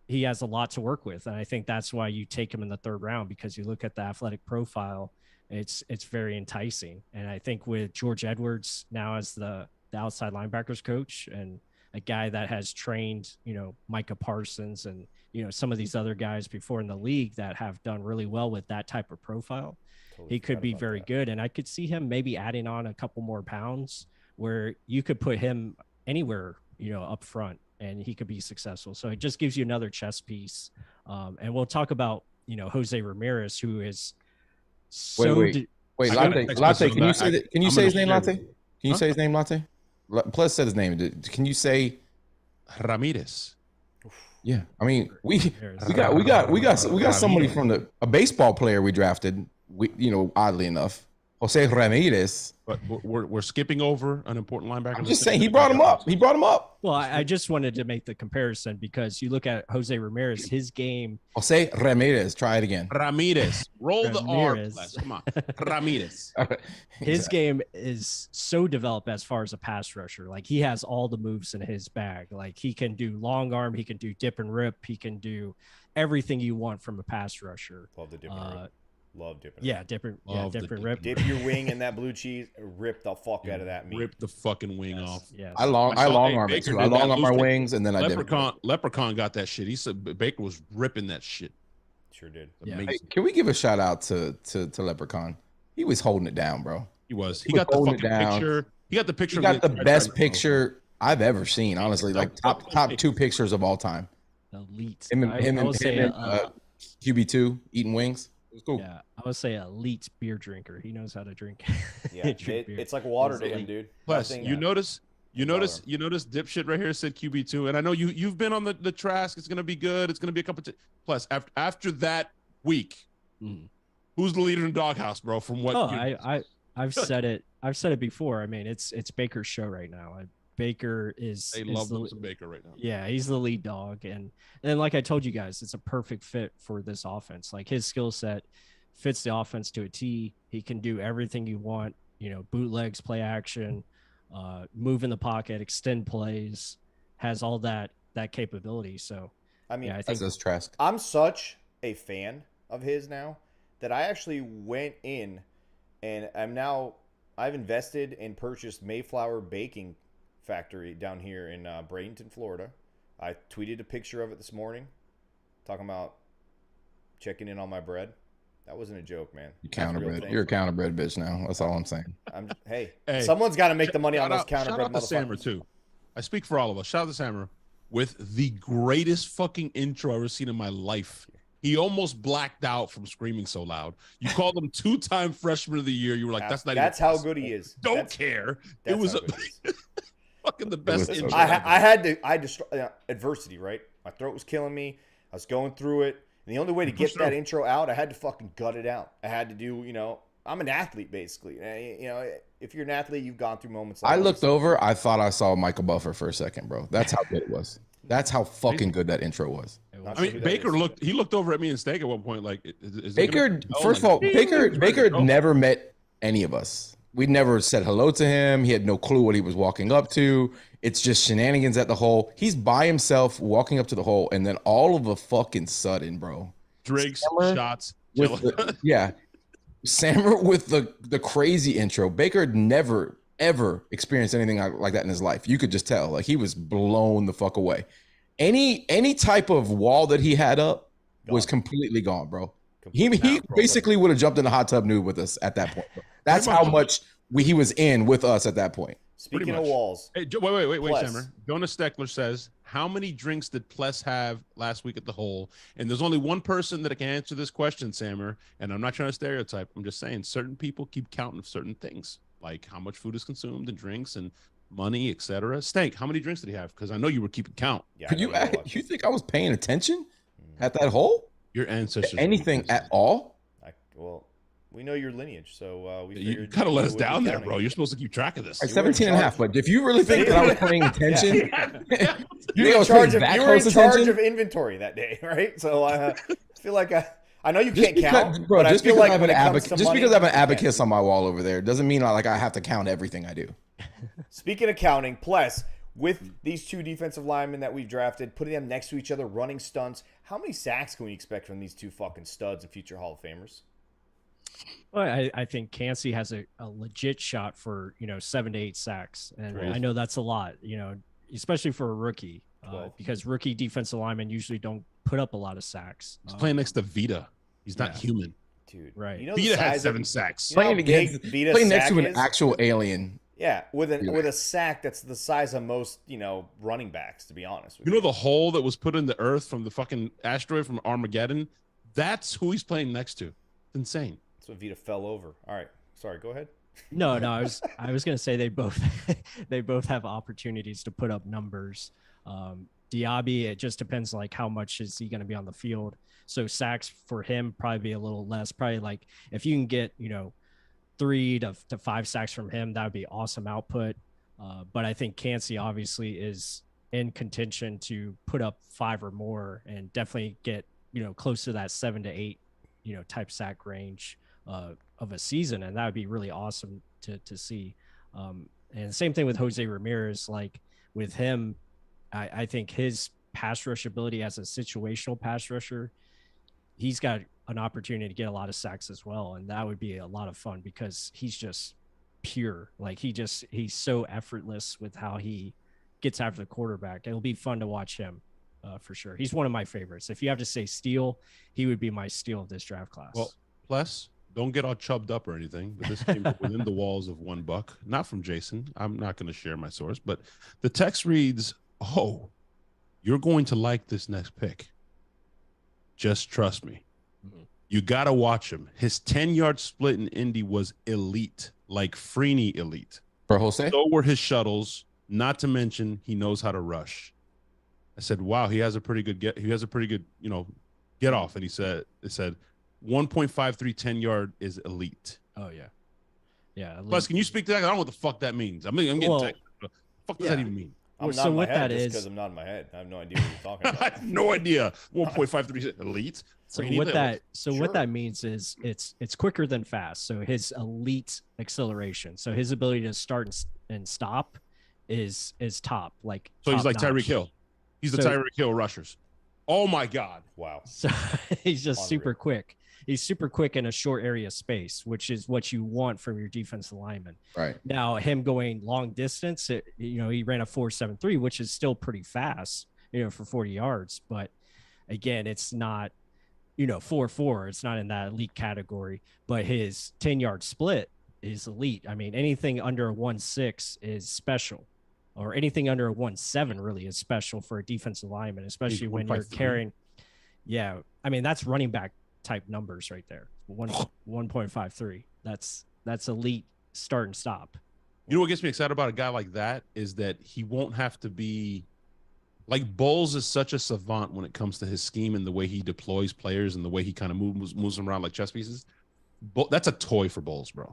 S3: he has a lot to work with. And I think that's why you take him in the 3rd round, because you look at the athletic profile, it's very enticing. And I think with George Edwards now as the outside linebackers coach, and a guy that has trained, Micah Parsons and, some of these other guys before in the league that have done really well with that type of profile, he could be very good. And I could see him maybe adding on a couple more pounds where you could put him anywhere, up front, and he could be successful. So it just gives you another chess piece. And we'll talk about, Jose Ramirez, who is so...
S2: Wait, Latte, can you say that? Can you say his name, Latte? Can you say his name, Latte? Plus said his name. Can you say
S4: Ramirez?
S2: Yeah, I mean, we got somebody from a baseball player we drafted. Oddly enough, Jose Ramirez.
S4: But we're skipping over an important linebacker.
S2: I'm just saying he brought him up. He brought him up.
S3: Well, I just wanted to make the comparison because you look at Jose Ramirez, his game.
S2: Jose Ramirez. Try it again.
S4: Ramirez. Roll
S3: Ramirez.
S4: the R. Pless. Come on. Ramirez.
S3: His game is so developed as far as a pass rusher. Like he has all the moves in his bag. Like he can do long arm, he can do dip and rip, he can do everything you want from a pass rusher.
S1: Love the dip and rip. Love dipping.
S3: Yeah, dip and rip.
S1: Dip your wing in that blue cheese. Rip the fuck out of that meat.
S4: Rip the fucking wing off.
S3: Yes.
S2: I long arm it too. I long arm my wings and then I dip.
S4: Leprechaun got that shit. He said Baker was ripping that shit.
S1: Sure did.
S3: Yeah.
S2: Hey, can we give a shout out to Leprechaun? He was holding it down, bro.
S4: He was. He got the fucking picture. He got the picture.
S2: He got the best picture I've ever seen. Honestly, like top 2 pictures of all time.
S3: Elite.
S2: Him and QB2 eating wings. It was cool.
S3: Yeah, I would say elite beer drinker. He knows how to drink.
S1: Yeah, it's like water to him, dude.
S4: Plus, you notice dipshit right here said QB2, and I know you've been on the Trask. It's gonna be good. It's gonna be a couple. Plus, after that week, who's the leader in the doghouse, bro? From what?
S3: I've said it. I've said it before. I mean, it's Baker's show right now. Baker is.
S4: They love some Baker right now.
S3: Yeah, he's the lead dog, and like I told you guys, it's a perfect fit for this offense. Like his skill set fits the offense to a T. He can do everything you want. You know, bootlegs, play action, move in the pocket, extend plays, has all that capability. So,
S1: I mean,
S3: yeah, I think
S2: that's Trask.
S1: I'm such a fan of his now that I actually went in and I've invested and purchased Mayflower Baking Factory down here in Bradenton, Florida. I tweeted a picture of it this morning, talking about checking in on my bread. That wasn't a joke, man.
S2: You're a counterbred bitch now. That's all I'm saying.
S1: Hey, someone's got to make the money on those counterbred
S4: Shout out to Sammer too. I speak for all of us. Shout out to Sammer with the greatest fucking intro I've ever seen in my life. He almost blacked out from screaming so loud. You called him 2-time freshman of the year. You were like, that's
S1: how good he is.
S4: Don't care. It was fucking the best intro.
S1: I had adversity, right? My throat was killing me. I was going through it. And the only way to get that intro out, I had to fucking gut it out. I had to do, I'm an athlete basically. If you're an athlete, you've gone through moments like
S2: I looked over, I thought I saw Michael Buffer for a second, bro. That's how good it was. That's how fucking good that intro was.
S1: Not
S4: I mean, Baker looked over at me and Steak at one point like,
S2: Baker, first of all, Baker never met any of us. We never said hello to him. He had no clue what he was walking up to. It's just shenanigans at the hole. He's by himself walking up to the hole, and then all of a fucking sudden, bro.
S4: Drinks, shots.
S2: Sammer with the crazy intro. Baker never, ever experienced anything like that in his life. You could just tell. Like, he was blown the fuck away. Any type of wall that he had up was completely gone, bro. He basically would have jumped in the hot tub nude with us at that point, bro. That's how much he was in with us at that point.
S1: Speaking of walls.
S4: Hey, wait, Sammer. Jonas Steckler says, how many drinks did Pless have last week at the hole? And there's only one person that can answer this question, Sammer. And I'm not trying to stereotype. I'm just saying certain people keep count of certain things, like how much food is consumed and drinks and money, etc. Stank, how many drinks did he have? Because I know you were keeping count.
S2: Yeah, you think I was paying attention at that hole?
S4: Your ancestors.
S2: Anything at all?
S1: We know your lineage, so we
S4: you gotta let us down there, bro. You're supposed to keep track of this.
S2: Like 17 and a half, but if you really think that I was paying attention,
S1: you were in charge of inventory that day, right? So I feel like I know you can't count,
S2: bro.
S1: But
S2: just
S1: I feel
S2: because
S1: like
S2: I have an abacus on my wall over there doesn't mean I have to count everything I do.
S1: Speaking of counting, Pless, with these two defensive linemen that we've drafted, putting them next to each other, running stunts, how many sacks can we expect from these two fucking studs and future Hall of Famers?
S3: Well, I think Cancey has a legit shot for 7 to 8 sacks, and I know that's a lot, especially for a rookie, because rookie defensive linemen usually don't put up a lot of sacks.
S4: He's playing next to Vita. He's not human,
S1: dude.
S3: Right?
S4: Vita had 7 sacks.
S2: Playing next to an actual alien.
S1: Yeah, with a sack that's the size of most running backs. To be honest, with
S4: the hole that was put in the earth from the fucking asteroid from Armageddon. That's who he's playing next to. It's insane.
S1: So Vita fell over. All right. Sorry, go ahead.
S3: No, I was gonna say they both have opportunities to put up numbers. Diaby, it just depends like how much is he gonna be on the field. So sacks for him probably be a little less. Probably like if you can get 3 to 5 sacks from him, that would be awesome output. But I think Cancey obviously is in contention to put up 5 or more and definitely get, close to that 7 to 8, type sack range of a season. And that would be really awesome to see. And same thing with Jose Ramirez. Like with him, I think his pass rush ability as a situational pass rusher, he's got an opportunity to get a lot of sacks as well. And that would be a lot of fun because he's just pure. Like he's so effortless with how he gets after the quarterback. It'll be fun to watch him for sure. He's one of my favorites. If you have to say steal, he would be my steal of this draft class.
S4: Well, Pless, don't get all chubbed up or anything, but this came within the walls of $1, not from Jason. I'm not going to share my source, but the text reads, "Oh, you're going to like this next pick. Just trust me. You got to watch him. His 10-yard split in Indy was elite, like Freeney elite.
S2: For Jose?
S4: So were his shuttles, not to mention he knows how to rush." I said, wow, he has a pretty good get off. And it said 1.53 10-yard is elite.
S3: Oh, yeah. Yeah.
S4: Plus, can you speak to that? I don't know what the fuck that means. I'm getting text. What the fuck does that even mean?
S1: I'm not in my head because I'm not in my head. I have no idea what you're talking about.
S4: I have no idea. 1.53 elite.
S3: So what that means is it's quicker than fast. So his elite acceleration. So his ability to start and stop is top. Like
S4: so he's like
S3: notch.
S4: Tyreek Hill. He's the Tyreek Hill rushers. Oh my God.
S1: Wow.
S3: So he's just super quick. He's super quick in a short area of space, which is what you want from your defensive lineman.
S2: Right.
S3: Now, him going long distance, he ran a 4.73, which is still pretty fast, for 40 yards. But again, it's not, 4.4. It's not in that elite category. But his 10-yard split is elite. I mean, anything under a 1.6 is special, or anything under a 1.7 really is special for a defensive lineman, especially when you're carrying. Yeah. I mean, that's running back type numbers right there. 1.53. That's elite start and stop.
S4: You know what gets me excited about a guy like that is that he won't have to be like Bowles is such a savant when it comes to his scheme and the way he deploys players and the way he kind of moves them around like chess pieces. That's a toy for Bowles, bro.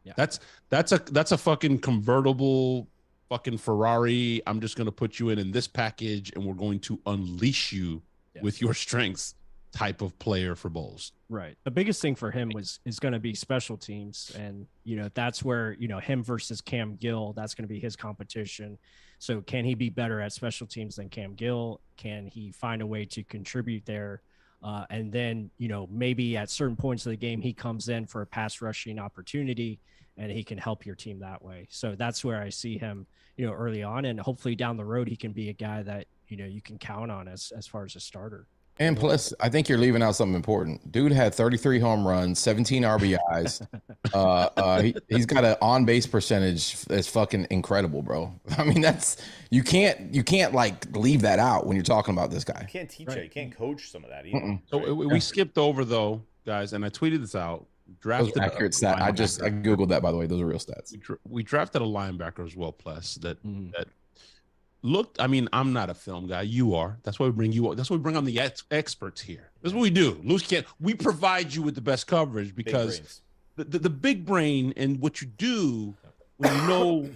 S3: Yeah.
S4: That's a fucking convertible fucking Ferrari. I'm just going to put you in this package and we're going to unleash you with your strengths type of player for Bowles.
S3: Right. The biggest thing for him is going to be special teams. And, that's where, him versus Cam Gill, that's going to be his competition. So can he be better at special teams than Cam Gill? Can he find a way to contribute there? And then, maybe at certain points of the game, he comes in for a pass rushing opportunity and he can help your team that way. So that's where I see him, early on, and hopefully down the road, he can be a guy that, you can count on as far as a starter.
S2: And plus, I think you're leaving out something important. Dude had 33 home runs, 17 RBIs. He's got an on-base percentage that's fucking incredible, bro. I mean, you can't like leave that out when you're talking about this guy.
S1: You can't teach it. You can't coach some of that either.
S4: So we skipped over though, guys, and I tweeted this out. Drafted
S2: accurate stat. I googled that, by the way. Those are real stats.
S4: We drafted a linebacker as well, Pless, that looked. I mean, I'm not a film guy. You are. That's why we bring you. That's why we bring on the experts here. That's what we do. We provide you with the best coverage because the big brain and what you do when you know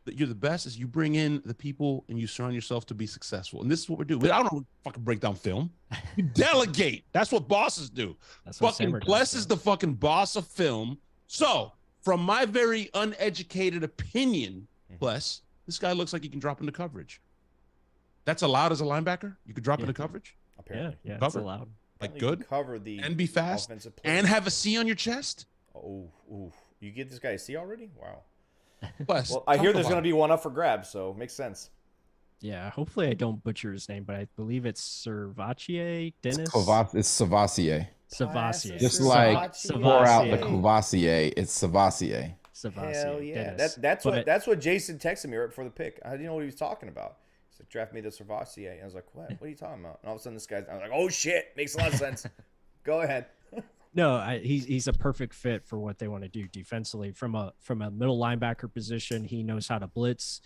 S4: that you're the best is you bring in the people and you surround yourself to be successful. And this is what we do. I don't fucking break down film. You delegate. That's what bosses do. Fucking Pless is the fucking boss of film. So, from my very uneducated opinion, Pless, this guy looks like he can drop into coverage. That's allowed as a linebacker? You could drop into coverage?
S1: Apparently.
S3: Yeah, that's allowed.
S4: Like good?
S1: Cover the
S4: and be fast and have a C on your chest?
S1: Oh, you get this guy a C already? Wow.
S4: Pless,
S1: well, I hear there's going to be one up for grabs, so makes sense.
S3: Yeah, hopefully I don't butcher his name, but I believe it's Servacier Dennis.
S2: It's Savassier.
S3: Savassier.
S2: Just like pour out the Courvoisier, it's Savassier.
S1: Hell yeah. That's what Jason texted me right before the pick. I didn't know what he was talking about. He's like, draft me the Servassier. And I was like, what are you talking about? And all of a sudden I was like, oh shit, makes a lot of sense. Go ahead.
S3: No, he's a perfect fit for what they want to do defensively. From a middle linebacker position, he knows how to blitz.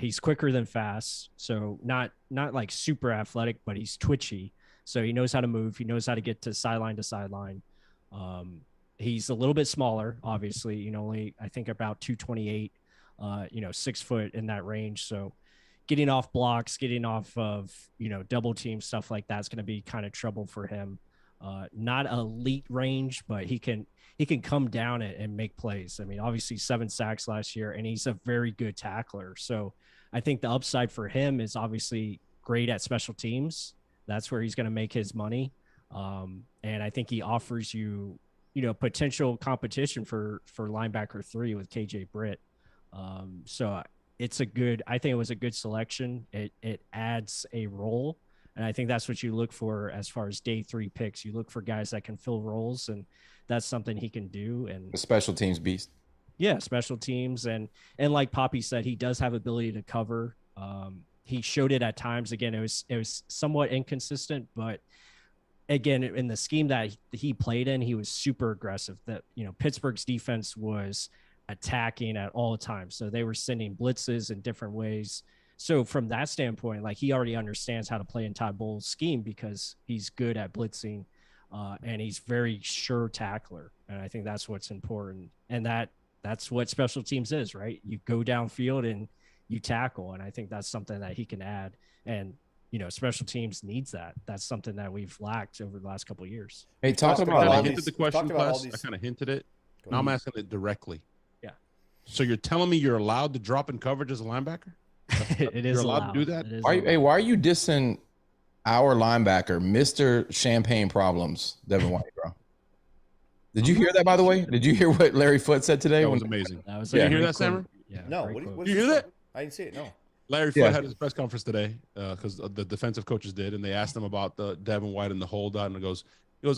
S3: He's quicker than fast, so not like super athletic, but he's twitchy. So he knows how to move. He knows how to get to sideline. he's a little bit smaller, obviously, only I think about 228, 6 foot in that range. So getting off blocks, getting off of, double team stuff like that's going to be kind of trouble for him. Not elite range, but he can come down and make plays. I mean, obviously 7 sacks last year, and he's a very good tackler. So I think the upside for him is obviously great at special teams. That's where he's going to make his money. And I think he offers you, potential competition for linebacker 3 with KJ Britt. So I think it was a good selection. It adds a role. And I think that's what you look for as far as day 3 picks. You look for guys that can fill roles, and that's something he can do. And
S2: the special teams beast.
S3: Yeah, special teams. And like Poppy said, he does have ability to cover. He showed it at times. Again, it was somewhat inconsistent, but again, in the scheme that he played in, he was super aggressive. That, Pittsburgh's defense was attacking at all times. So they were sending blitzes in different ways. So from that standpoint, like, he already understands how to play in Todd Bowles' scheme because he's good at blitzing, and he's very sure tackler. And I think that's what's important. And that's what special teams is, right? You go downfield and you tackle. And I think that's something that he can add. And, special teams needs that. That's something that we've lacked over the last couple of years.
S2: Hey, talk
S4: I
S2: about
S4: kind
S2: all
S4: of
S2: these.
S4: hinted the question, Pless. I kind of hinted it. Now I'm asking it directly.
S3: Yeah.
S4: So you're telling me you're allowed to drop in coverage as a linebacker?
S3: It is
S4: You're allowed to do that?
S2: Why are you dissing our linebacker, Mr. Champagne Problems, Devin White, bro? Did you hear that, by the way? Did you hear what Larry Foote said today?
S4: That was amazing.
S3: Did
S4: you hear that, Sammer?
S3: Yeah.
S1: No.
S3: What
S1: Did
S4: you hear that?
S1: I didn't see it. No.
S4: Larry Foote had his press conference today because the defensive coaches did, and they asked him about the Devin White and the holdout, and he goes,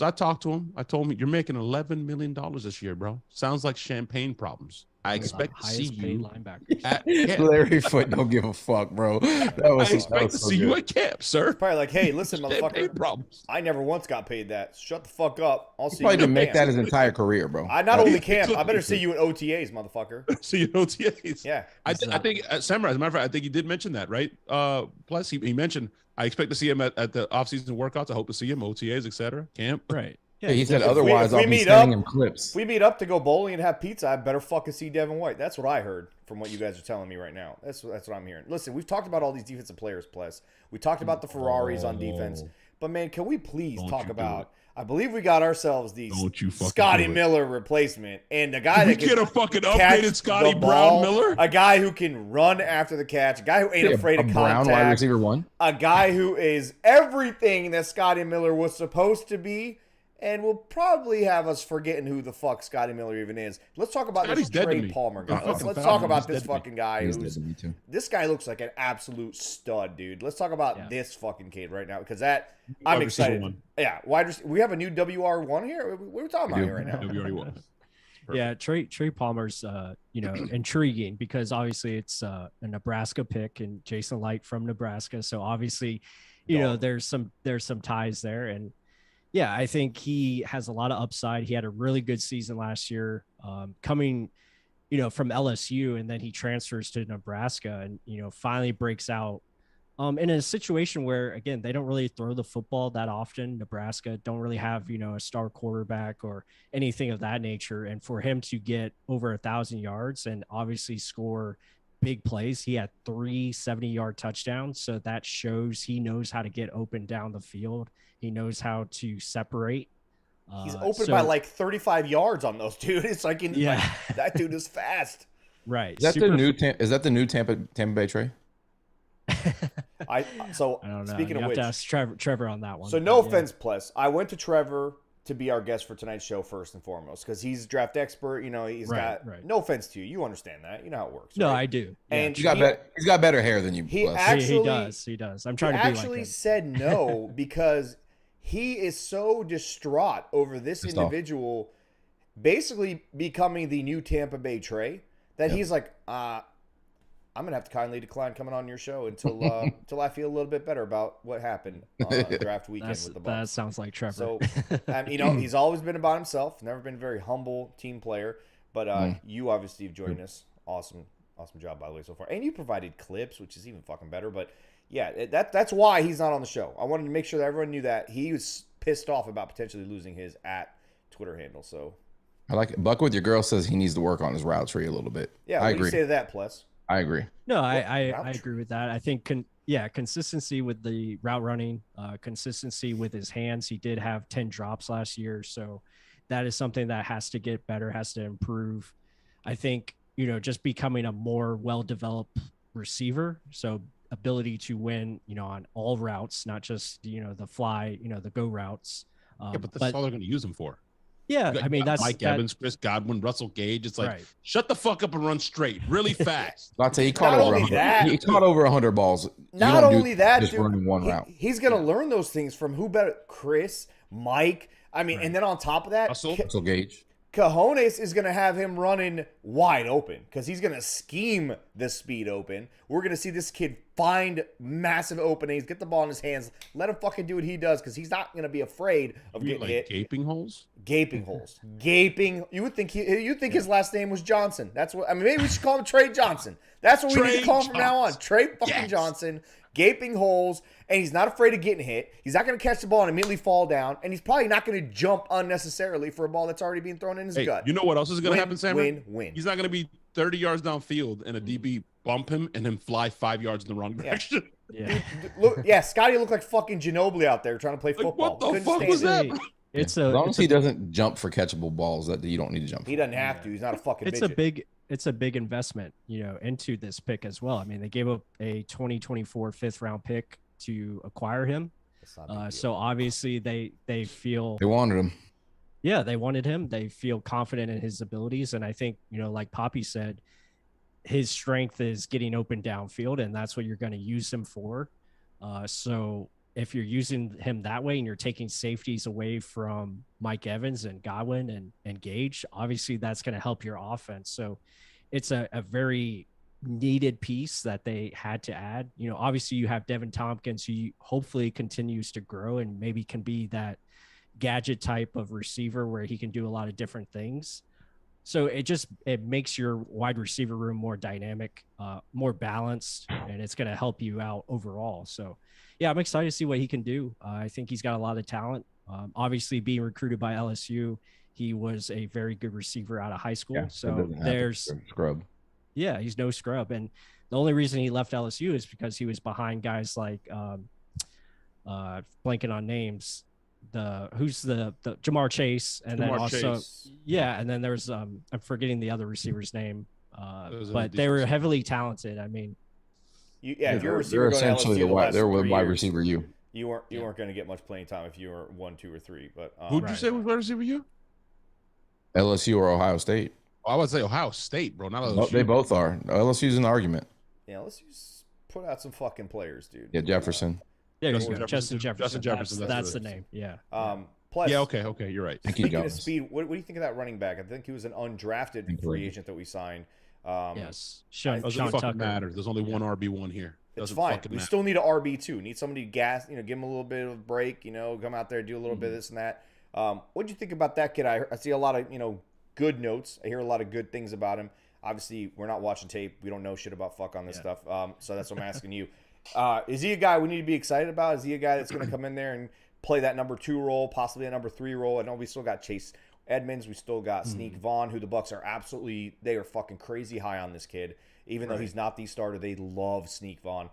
S4: I talked to him. I told him, you're making $11 million this year, bro. Sounds like champagne problems. I expect to see you
S3: linebacker.
S2: Larry Foote don't give a fuck, bro.
S4: I expect to see you at camp, sir.
S1: Probably like, hey, listen,
S4: Champagne
S1: motherfucker.
S4: problems.
S1: I never once got paid that. Shut the fuck up. I'll see
S2: Probably
S1: you
S2: didn't
S1: at
S2: make
S1: camp.
S2: that his entire career, bro.
S1: I not only camp. I better see you at OTAs, motherfucker.
S4: See you at OTAs.
S1: Yeah.
S4: I think Sammer, as a matter of fact, I think he did mention that, right? Plus, he mentioned, I expect to see him at the offseason workouts. I hope to see him, OTAs, etc. Camp.
S3: Right.
S2: Yeah, he said otherwise I'll be sending him clips.
S1: If we meet up to go bowling and have pizza, I better fucking see Devin White. That's what I heard from what you guys are telling me right now. That's what I'm hearing. Listen, we've talked about all these defensive players, Pless. We talked about the Ferraris on defense. But, man, can we please talk about – I believe we got ourselves the Scotty Miller replacement. And the guy that can
S4: get a fucking upgraded Scotty Brown Miller?
S1: A guy who can run after the catch. A guy who ain't afraid of contact.
S2: Brown wide receiver 1?
S1: A guy who is everything that Scotty Miller was supposed to be. And will probably have us forgetting who the fuck Scotty Miller even is. Let's talk about this Trey Palmer guy. Let's talk about this fucking guy. This guy looks like an absolute stud, dude. Let's talk about this fucking kid right now because I'm excited. Yeah, we have a new WR1 here. What are we talking about here right now?
S4: WR1.
S3: Yeah, Trey Palmer's intriguing because obviously it's a Nebraska pick and Jason Light from Nebraska, so obviously there's some ties there. And yeah, I think he has a lot of upside. He had a really good season last year, coming, from LSU, and then he transfers to Nebraska and, finally breaks out in a situation where, again, they don't really throw the football that often. Nebraska don't really have, a star quarterback or anything of that nature. And for him to get over 1,000 yards and obviously score big plays, he had 3 70-yard touchdowns. So that shows he knows how to get open down the field. He knows how to separate.
S1: He's open by like 35 yards on those, dude. It's like, that dude is fast.
S3: Right.
S2: Is that the new Tampa Bay Trey?
S3: I don't know.
S1: Speaking of which,
S3: have to ask Trevor on that one.
S1: So no offense, Pless. I went to Trevor to be our guest for tonight's show first and foremost because he's a draft expert. He's got no offense to you. You understand that. You know how it works.
S3: No,
S1: right?
S3: I do.
S1: And
S2: he's got better hair than you.
S1: He
S3: does. I'm trying to be like him.
S1: He actually said no because he is so distraught over this individual basically becoming the new Tampa Bay Trey that he's like, I'm gonna have to kindly decline coming on your show until I feel a little bit better about what happened draft weekend with the Bucs.
S3: That sounds like Trevor.
S1: So, he's always been about himself. Never been a very humble team player. But you obviously have joined us. Awesome job by the way so far. And you provided clips, which is even fucking better. But yeah, that's why he's not on the show. I wanted to make sure that everyone knew that he was pissed off about potentially losing his @Twitter handle. So
S2: I like it. Buck with your girl says he needs to work on his route tree a little bit.
S1: Yeah,
S2: I
S1: what do
S2: agree.
S1: you say to that, Pless?
S2: I agree.
S3: No, I agree with that. I think consistency with the route running, consistency with his hands. He did have 10 drops last year, so that is something that has to get better, has to improve. I think, just becoming a more well-developed receiver, so ability to win, on all routes, not just the fly, the go routes.
S4: Yeah, but that's all they're going to use him for.
S3: Yeah, I mean, that's
S4: Mike Evans, Chris Godwin, Russell Gage. It's like,
S3: right.
S4: Shut the fuck up and run straight, really fast.
S2: I'll tell you, he caught over 100. He caught over 100 balls.
S1: Not only that,
S2: just running one route.
S1: He's gonna learn those things from who better? Chris, Mike. I mean, and then on top of that,
S2: Russell Gage.
S1: Cajones is going to have him running wide open because he's going to scheme the speed open. We're going to see this kid find massive openings, get the ball in his hands, let him fucking do what he does because he's not going to be afraid of getting hit.
S4: Gaping holes?
S1: Gaping holes. Gaping. You would think his last name was Johnson. That's what I mean. Maybe we should call him Trey Johnson. That's what we need to call him from now on. Trey fucking Johnson. Gaping holes, and he's not afraid of getting hit. He's not going to catch the ball and immediately fall down, and he's probably not going to jump unnecessarily for a ball that's already being thrown in his gut.
S4: You know what else is going to happen, Sam?
S1: Win.
S4: He's not going to be 30 yards downfield and a DB bump him and then fly 5 yards in the wrong direction.
S3: Yeah.
S1: Look, Scotty looked like fucking Ginobili out there trying to play football.
S4: What the fuck was that?
S2: As long as he doesn't jump for catchable balls, that you don't need to jump.
S1: He doesn't have to. He's not a fucking.
S3: It's a big investment, into this pick as well. I mean, they gave up a 2024 5th-round pick to acquire him. So obviously they feel
S2: they wanted him.
S3: Yeah, they wanted him. They feel confident in his abilities, and I think like Poppy said, his strength is getting open downfield, and that's what you're going to use him for. So if you're using him that way and you're taking safeties away from Mike Evans and Godwin and Gage, obviously that's going to help your offense. So it's a very needed piece that they had to add. Obviously you have Devin Tompkins, who hopefully continues to grow and maybe can be that gadget type of receiver where he can do a lot of different things. So it makes your wide receiver room more dynamic, more balanced, and it's going to help you out overall. So yeah, I'm excited to see what he can do. I think he's got a lot of talent. Obviously being recruited by LSU, he was a very good receiver out of high school. Yeah, so there's
S2: scrub.
S3: Yeah, he's no scrub. And the only reason he left LSU is because he was behind guys like blanking on names. Who's the Jamar Chase, and then also and then there's I'm forgetting the other receiver's name. But they were heavily talented. I mean,
S1: if you're a receiver,
S2: they're essentially they're with wide receiver. You
S1: weren't going to get much playing time if you were 1, 2, or 3. But
S4: who'd you say was wide receiver? You?
S2: LSU or Ohio State?
S4: I would say Ohio State, bro. Not LSU.
S2: No, they both are. LSU's an argument.
S1: Yeah, LSU's put out some fucking players, dude.
S2: Yeah, Jefferson.
S3: Justin Jefferson. That's the name. Yeah.
S1: Plus,
S4: okay, you're right.
S1: Speaking of speed, what do you think of that running back? I think he was an undrafted free agent that we signed.
S3: Yes.
S4: Sean Tucker. Matter. There's only one RB1 here.
S1: It's fine. We still need an RB2. Need somebody to gas, give him a little bit of a break, come out there, do a little bit of this and that. What do you think about that kid? I see a lot of, good notes. I hear a lot of good things about him. Obviously, we're not watching tape. We don't know shit about fuck on this stuff. So that's what I'm asking you. Is he a guy we need to be excited about? Is he a guy that's going to come in there and play that number 2 role, possibly a number 3 role? I know we still got Chase Edmonds. We still got Sneak Vaughn, who the Bucs are they are fucking crazy high on this kid. Even though he's not the starter, they love Sneak Vaughn.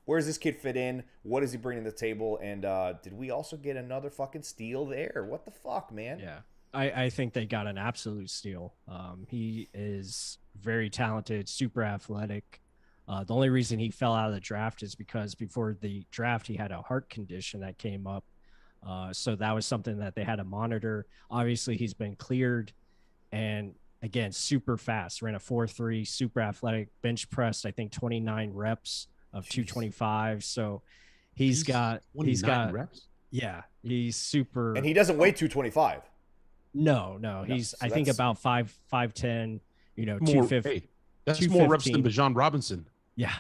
S1: Where does this kid fit in? What is he bringing to the table? And did we also get another fucking steal there? What the fuck, man?
S3: Yeah. I think they got an absolute steal. He is very talented, super athletic. The only reason he fell out of the draft is because before the draft, he had a heart condition that came up. So that was something that they had to monitor. Obviously, he's been cleared. And again, super fast. Ran a 4.3, super athletic, bench pressed, I think 29 reps of 225. So he's got
S4: reps.
S3: Yeah, he's super.
S1: And he doesn't weigh 225.
S3: No. He's, so I think about 5'10", 250.
S4: Hey, that's more reps than Bijan Robinson.
S3: Yeah.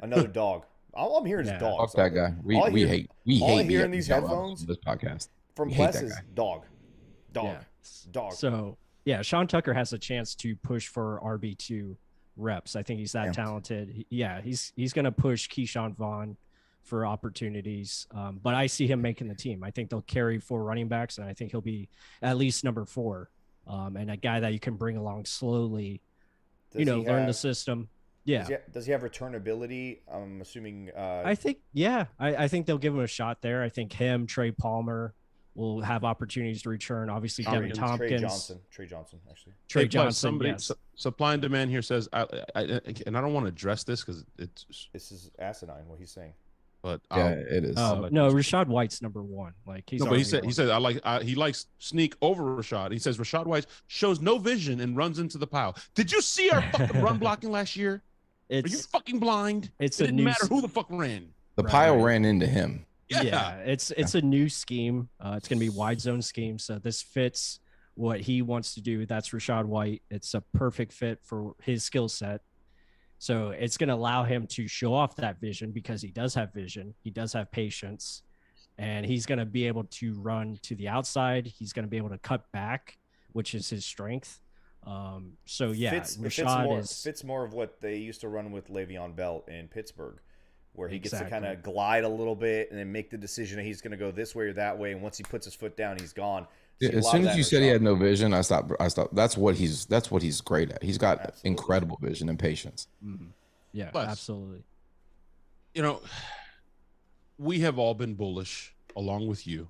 S1: Another dog. All I'm hearing is dog.
S2: Fuck that guy. We hate
S1: hearing these headphones
S2: this podcast
S1: from Pless is dog.
S3: So yeah, Sean Tucker has a chance to push for RB2 reps. I think he's that talented. He's going to push Keyshawn Vaughn for opportunities. But I see him making the team. I think they'll carry 4 running backs, and I think he'll be at least number 4, and a guy that you can bring along slowly. Learn the system. Yeah.
S1: Does he have returnability? I'm assuming.
S3: I think, yeah. I think they'll give him a shot there. I think him, Trey Palmer will have opportunities to return. Obviously, Devin Tompkins.
S1: Trey Johnson, actually.
S3: Trey Johnson,
S4: yes. Supply and demand here says, and I don't want to address this because
S1: this is asinine what he's saying.
S4: But
S2: it is.
S3: No, Rachaad White's number 1. Like he's.
S4: No, but he said he likes sneak over Rachaad. He says Rachaad White shows no vision and runs into the pile. Did you see our fucking run blocking last year? Are you fucking blind? It didn't matter who the fuck ran.
S2: The pile ran into him.
S3: Yeah, it's a new scheme. It's going to be wide zone scheme. So this fits what he wants to do. That's Rachaad White. It's a perfect fit for his skill set. So it's going to allow him to show off that vision because he does have vision. He does have patience, and he's going to be able to run to the outside. He's going to be able to cut back, which is his strength. Rachaad
S1: fits more of what they used to run with Le'Veon Bell in Pittsburgh, where he gets to kind of glide a little bit and then make the decision that he's going to go this way or that way. And once he puts his foot down, he's gone.
S2: So as soon as you said he had no vision, I stopped. That's what he's great at. He's got incredible vision and patience.
S3: Mm-hmm. Yeah,
S4: Plus,
S3: absolutely.
S4: We have all been bullish along with you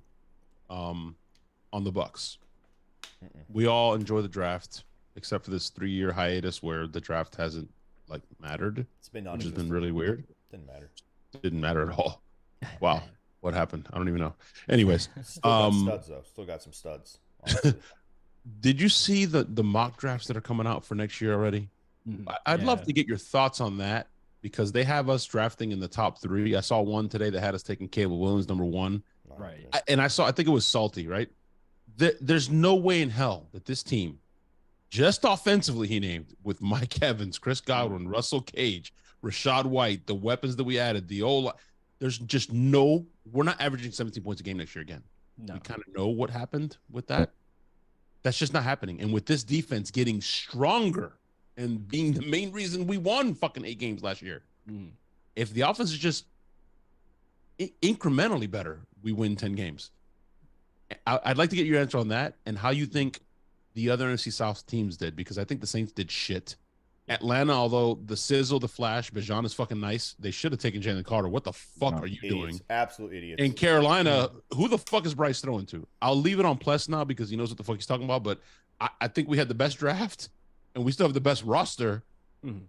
S4: on the Bucs. We all enjoy the draft, except for this 3-year hiatus where the draft hasn't mattered. It's been which has been really weird. Didn't matter at all. Wow. What happened? I don't even know. Anyways,
S1: still got studs though. Still got some studs.
S4: Did you see the mock drafts that are coming out for next year already? I'd love to get your thoughts on that because they have us drafting in the top 3. I saw one today that had us taking Caleb Williams number 1.
S3: Right.
S4: I think it was Salty, right? There's no way in hell that this team, just offensively, he named with Mike Evans, Chris Godwin, Russell Cage, Rachaad White, the weapons that we added, the old. There's just we're not averaging 17 points a game next year again. No. We kind of know what happened with that. That's just not happening. And with this defense getting stronger and being the main reason we won fucking 8 games last year, if the offense is just incrementally better, we win 10 games. I'd like to get your answer on that and how you think the other NFC South teams did, because I think the Saints did shit. Atlanta, although the sizzle, the flash, Bijan is fucking nice. They should have taken Jalen Carter. What the fuck are you doing?
S1: Absolute idiots.
S4: In Carolina, who the fuck is Bryce throwing to? I'll leave it on Pless now because he knows what the fuck he's talking about, but I think we had the best draft and we still have the best roster.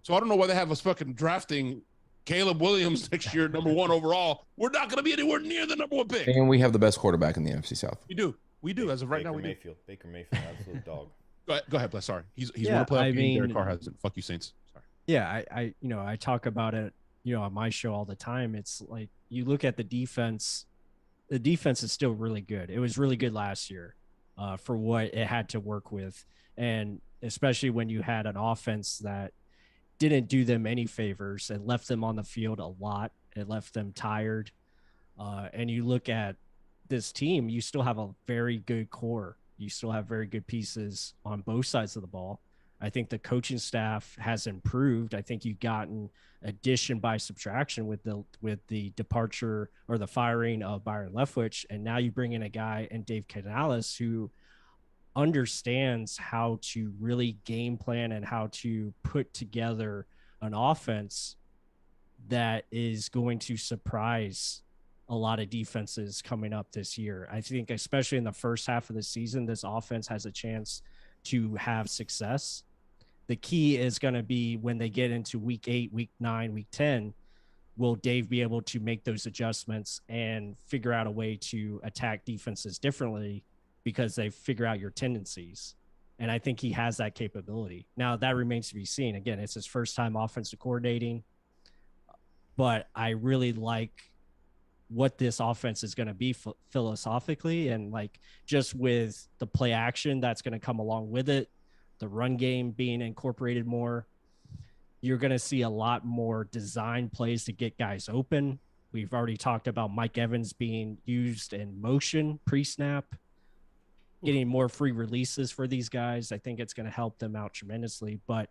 S4: So I don't know why they have us fucking drafting Caleb Williams next year, number 1 overall. We're not going to be anywhere near the number 1 pick.
S2: And we have the best quarterback in the NFC South.
S4: We do. As of right now, we
S1: do. Baker Mayfield, absolute dog.
S4: Go ahead, Pless. Sorry. He's won a playoff game. Derek Carr hasn't. Fuck you, Saints. Sorry.
S3: Yeah, I talk about it, on my show all the time. It's like you look at the defense. The defense is still really good. It was really good last year for what it had to work with. And especially when you had an offense that didn't do them any favors and left them on the field a lot. It left them tired. And you look at this team, you still have a very good core. You still have very good pieces on both sides of the ball. I think the coaching staff has improved. I think you've gotten addition by subtraction with the departure or the firing of Byron Leftwich, and now you bring in a guy in Dave Canales who understands how to really game plan and how to put together an offense that is going to surprise a lot of defenses coming up this year. I think especially in the first half of the season, this offense has a chance to have success. The key is going to be when they get into week 8, week 9, week 10, will Dave be able to make those adjustments and figure out a way to attack defenses differently because they figure out your tendencies. And I think he has that capability. Now that remains to be seen. Again, it's his first time offensive coordinating, but I really like what this offense is going to be philosophically, and like just with the play action that's going to come along with it, the run game being incorporated more, you're going to see a lot more design plays to get guys open. We've already talked about Mike Evans being used in motion pre-snap, getting more free releases for these guys. I think it's going to help them out tremendously, but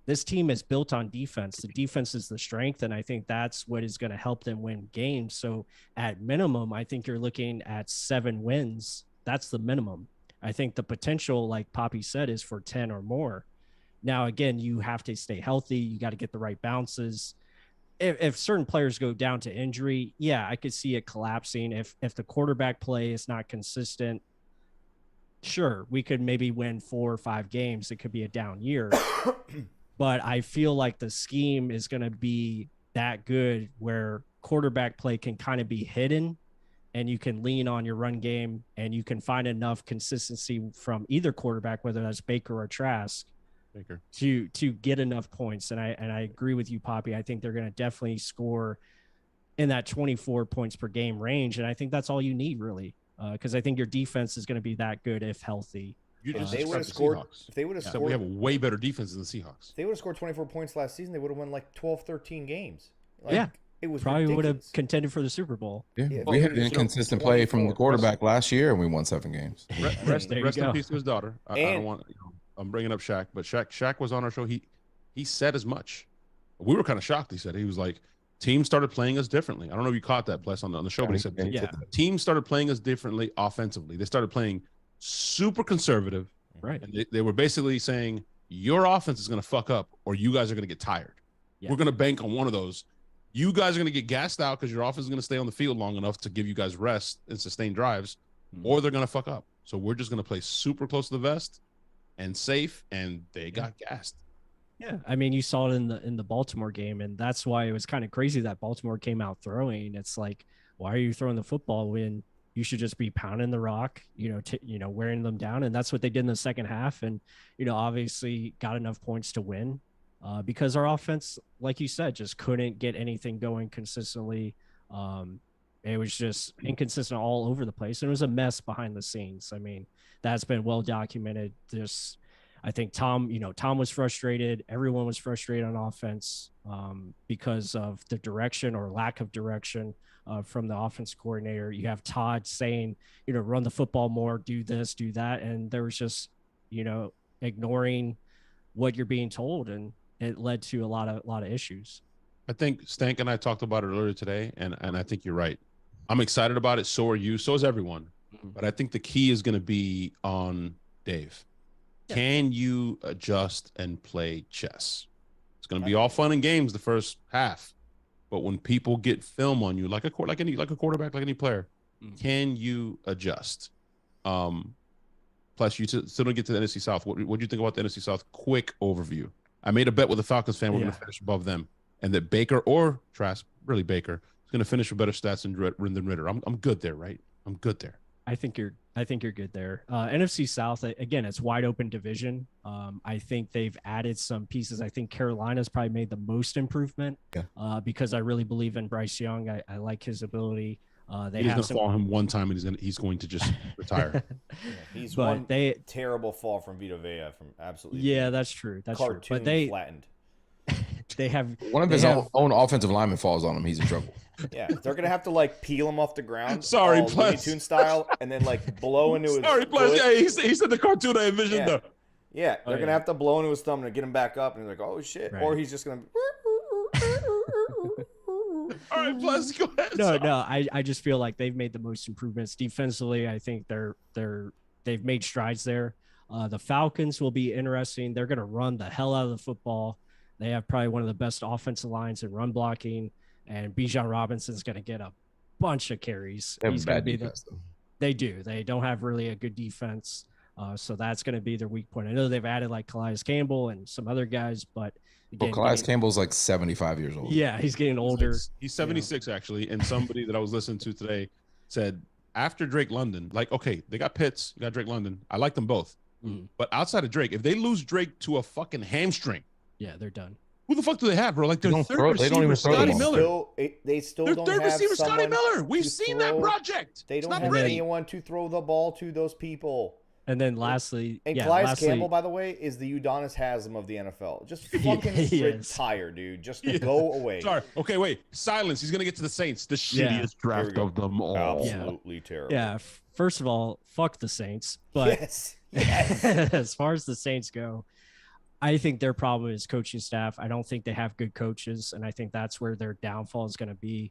S3: this team is built on defense. The defense is the strength, and I think that's what is going to help them win games. So at minimum, I think you're looking at 7 wins. That's the minimum. I think the potential, like Poppy said, is for 10 or more. Now, again, you have to stay healthy. You got to get the right bounces. If certain players go down to injury, yeah, I could see it collapsing. If the quarterback play is not consistent, sure, we could maybe win 4 or 5 games. It could be a down year. But I feel like the scheme is going to be that good where quarterback play can kind of be hidden, and you can lean on your run game, and you can find enough consistency from either quarterback, whether that's Baker or Trask, to get enough points. And I agree with you, Poppy. I think they're going to definitely score in that 24 points per game range. And I think that's all you need, really, because I think your defense is going to be that good if healthy.
S1: If they would have scored,
S4: we have a way better defense than the Seahawks.
S1: If they would have scored 24 points last season, they would have won like 12, 13 games. Like,
S3: yeah.
S1: It was
S3: probably
S1: ridiculous.
S3: would have contended for the Super Bowl.
S2: Yeah, we had inconsistent play from the quarterback last year, and we won 7 games.
S4: Rest in peace to his daughter. I don't want. I'm bringing up Shaq, but Shaq was on our show. He said as much. We were kind of shocked. He was like, teams started playing us differently. I don't know if you caught that, Pless, on the show, but he said, teams started playing us differently offensively. They started playing super conservative.
S3: Right.
S4: And they were basically saying, your offense is going to fuck up, or you guys are going to get tired. Yeah. We're going to bank on one of those. You guys are going to get gassed out because your offense is going to stay on the field long enough to give you guys rest and sustain drives, or they're going to fuck up. So we're just going to play super close to the vest and safe, and they got gassed.
S3: Yeah, I mean, you saw it in the Baltimore game, and that's why it was kind of crazy that Baltimore came out throwing. It's like, why are you throwing the football when you should just be pounding the rock, wearing them down? And that's what they did in the second half, and obviously got enough points to win. Because our offense, like you said, just couldn't get anything going consistently. It was just inconsistent all over the place. And it was a mess behind the scenes. I mean, that's been well documented. I think Tom was frustrated. Everyone was frustrated on offense because of the direction or lack of direction from the offense coordinator. You have Todd saying, run the football more, do this, do that. And there was just, ignoring what you're being told. And it led to a lot of issues.
S4: I think Stank and I talked about it earlier today, and I think you're right. I'm excited about it. So are you. So is everyone. Mm-hmm. But I think the key is going to be on Dave. Yeah. Can you adjust and play chess? It's going to be all fun and games the first half, but when people get film on you, like a quarterback, like any player, can you adjust? Plus, you still don't get to the NFC South. What do you think about the NFC South? Quick overview. I made a bet with a Falcons fan. We're going to finish above them, and that Baker or Trask, really Baker, is going to finish with better stats than Ritter. I'm good there, right? I'm good there.
S3: I think you're good there. NFC South, again, it's wide open division. I think they've added some pieces. I think Carolina's probably made the most improvement because I really believe in Bryce Young. I like his ability. He's going to fall him one time, and he's going to just retire.
S1: He's terrible fall from Vita Vea from absolutely.
S3: Yeah, that's true. That's true. But
S1: flattened.
S3: They have
S2: one of his own offensive linemen falls on him. He's in trouble.
S1: Yeah, they're gonna have to peel him off the ground.
S4: Sorry,
S1: Looney Tunes style, and then blow into his.
S4: Sorry, Pless. Yeah, he said the cartoon I envisioned.
S1: Yeah, yeah they're gonna have to blow into his thumb to get him back up, and he's like, "Oh shit!" Right. Or he's just gonna.
S4: All right, Pless, go ahead.
S3: No. I just feel like they've made the most improvements defensively. I think they've made strides there. The Falcons will be interesting. They're gonna run the hell out of the football. They have probably one of the best offensive lines in run blocking. And Bijan Robinson's going to get a bunch of carries.
S2: He's going to be
S3: They do. They don't have really a good defense. So that's going to be their weak point. I know they've added Calais Campbell and some other guys, but
S2: again, Calais Campbell's 75 years old.
S3: Yeah, he's getting older.
S4: He's 76 actually. And somebody that I was listening to today said after Drake London, okay, they got Pitts, you got Drake London. I like them both. But outside of Drake, if they lose Drake to a fucking hamstring,
S3: yeah, they're done.
S4: Who the fuck do they have, bro? Their third receiver, Scotty Miller.
S1: They still
S4: their
S1: don't
S4: third
S1: have
S4: receiver, Scotty Miller. We've seen that project.
S1: They don't have anyone to throw the ball to those people.
S3: And then lastly,
S1: Calais Campbell, by the way, is the Udonis Haslam of the NFL. Just fucking retire, dude. Just go away.
S4: Sorry. Okay, wait. Silence. He's gonna get to the Saints. The shittiest draft of them all.
S1: Absolutely terrible.
S3: Yeah. First of all, fuck the Saints. But
S1: yes.
S3: as far as the Saints go, I think their problem is coaching staff. I don't think they have good coaches, and I think that's where their downfall is going to be.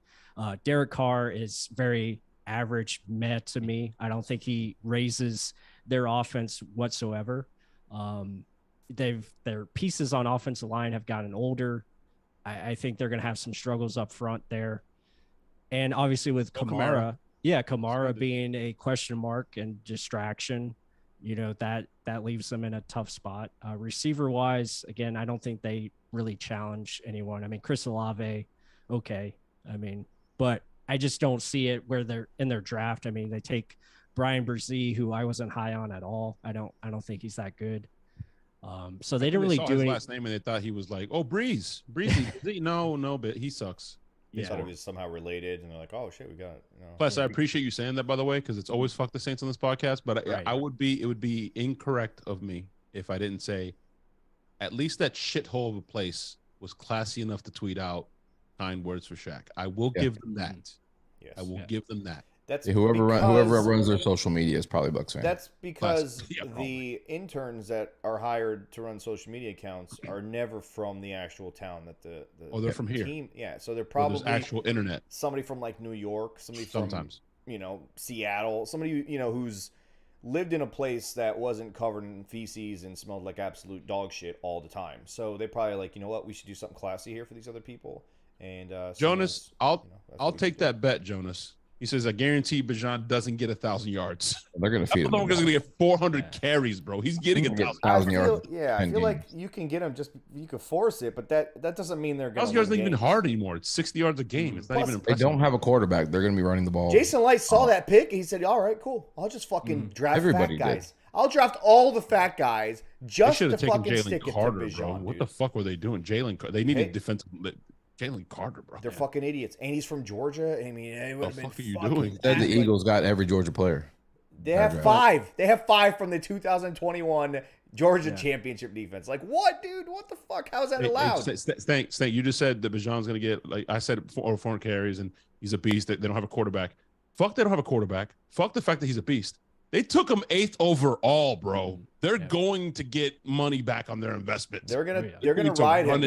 S3: Derek Carr is very average met to me. I don't think he raises their offense whatsoever. Their pieces on offensive line have gotten older. I think they're going to have some struggles up front there. And obviously with Kamara, Kamara being a question mark and distraction, that leaves them in a tough spot. Receiver wise, again, I don't think they really challenge anyone. I mean, Chris Olave, okay. I mean, but I just don't see it where they're in their draft. I mean, they take Brian Brzee, who I wasn't high on at all. I don't think he's that good. So they didn't really do
S4: his last name and they thought he was like, oh, Breezy. No, but he sucks.
S1: They thought it was somehow related, and they're like, "Oh shit, we got it."
S4: Plus, I appreciate you saying that, by the way, because it's always fuck the Saints on this podcast. But it would be incorrect of me if I didn't say, at least that shithole of a place was classy enough to tweet out kind words for Shaq. I will give them that.
S1: Yes.
S4: I will give them that.
S1: That's
S2: whoever runs their social media is probably Bucs fan.
S1: That's because the interns that are hired to run social media accounts are never from the actual town that the
S4: they're from
S1: team,
S4: here.
S1: Yeah, so they're probably
S4: actual internet.
S1: Somebody from like New York, somebody from Seattle, somebody who's lived in a place that wasn't covered in feces and smelled like absolute dog shit all the time. So they probably like, what, we should do something classy here for these other people. And
S4: Jonas, I'll take that bet, Jonas. He says, I guarantee Bijan doesn't get 1,000 yards.
S2: They're going to feed him.
S4: He's going to get 400 carries, bro. He's getting
S2: 1,000 yards.
S1: Yeah, I feel like you can get him you could force it, but that doesn't mean they're going to
S4: 1,000 yards isn't even hard anymore. It's 60 yards a game. It's not even impressive.
S2: They don't have a quarterback. They're going to be running the ball.
S1: Jason Light saw that pick. He said, all right, cool. I'll just fucking draft fat guys. I'll draft all the fat guys just to fucking stick it to Bijan,
S4: bro. What the fuck were they doing? They needed defensive. Jalen Carter, bro.
S1: They're fucking idiots. And he's from Georgia. I mean, it would have been
S4: fuck are you doing?
S2: Said the Eagles got every Georgia player.
S1: They have 5. They have 5 from the 2021 Georgia championship defense. Like, what, dude? What the fuck? How is that allowed?
S4: Thanks. You just said that Bijan's going to get, like I said, 400 carries, and he's a beast. They don't have a quarterback. Fuck, they don't have a quarterback. Fuck the fact that he's a beast. They took him 8th overall, bro. They're going to get money back on their investment.
S1: They're gonna ride him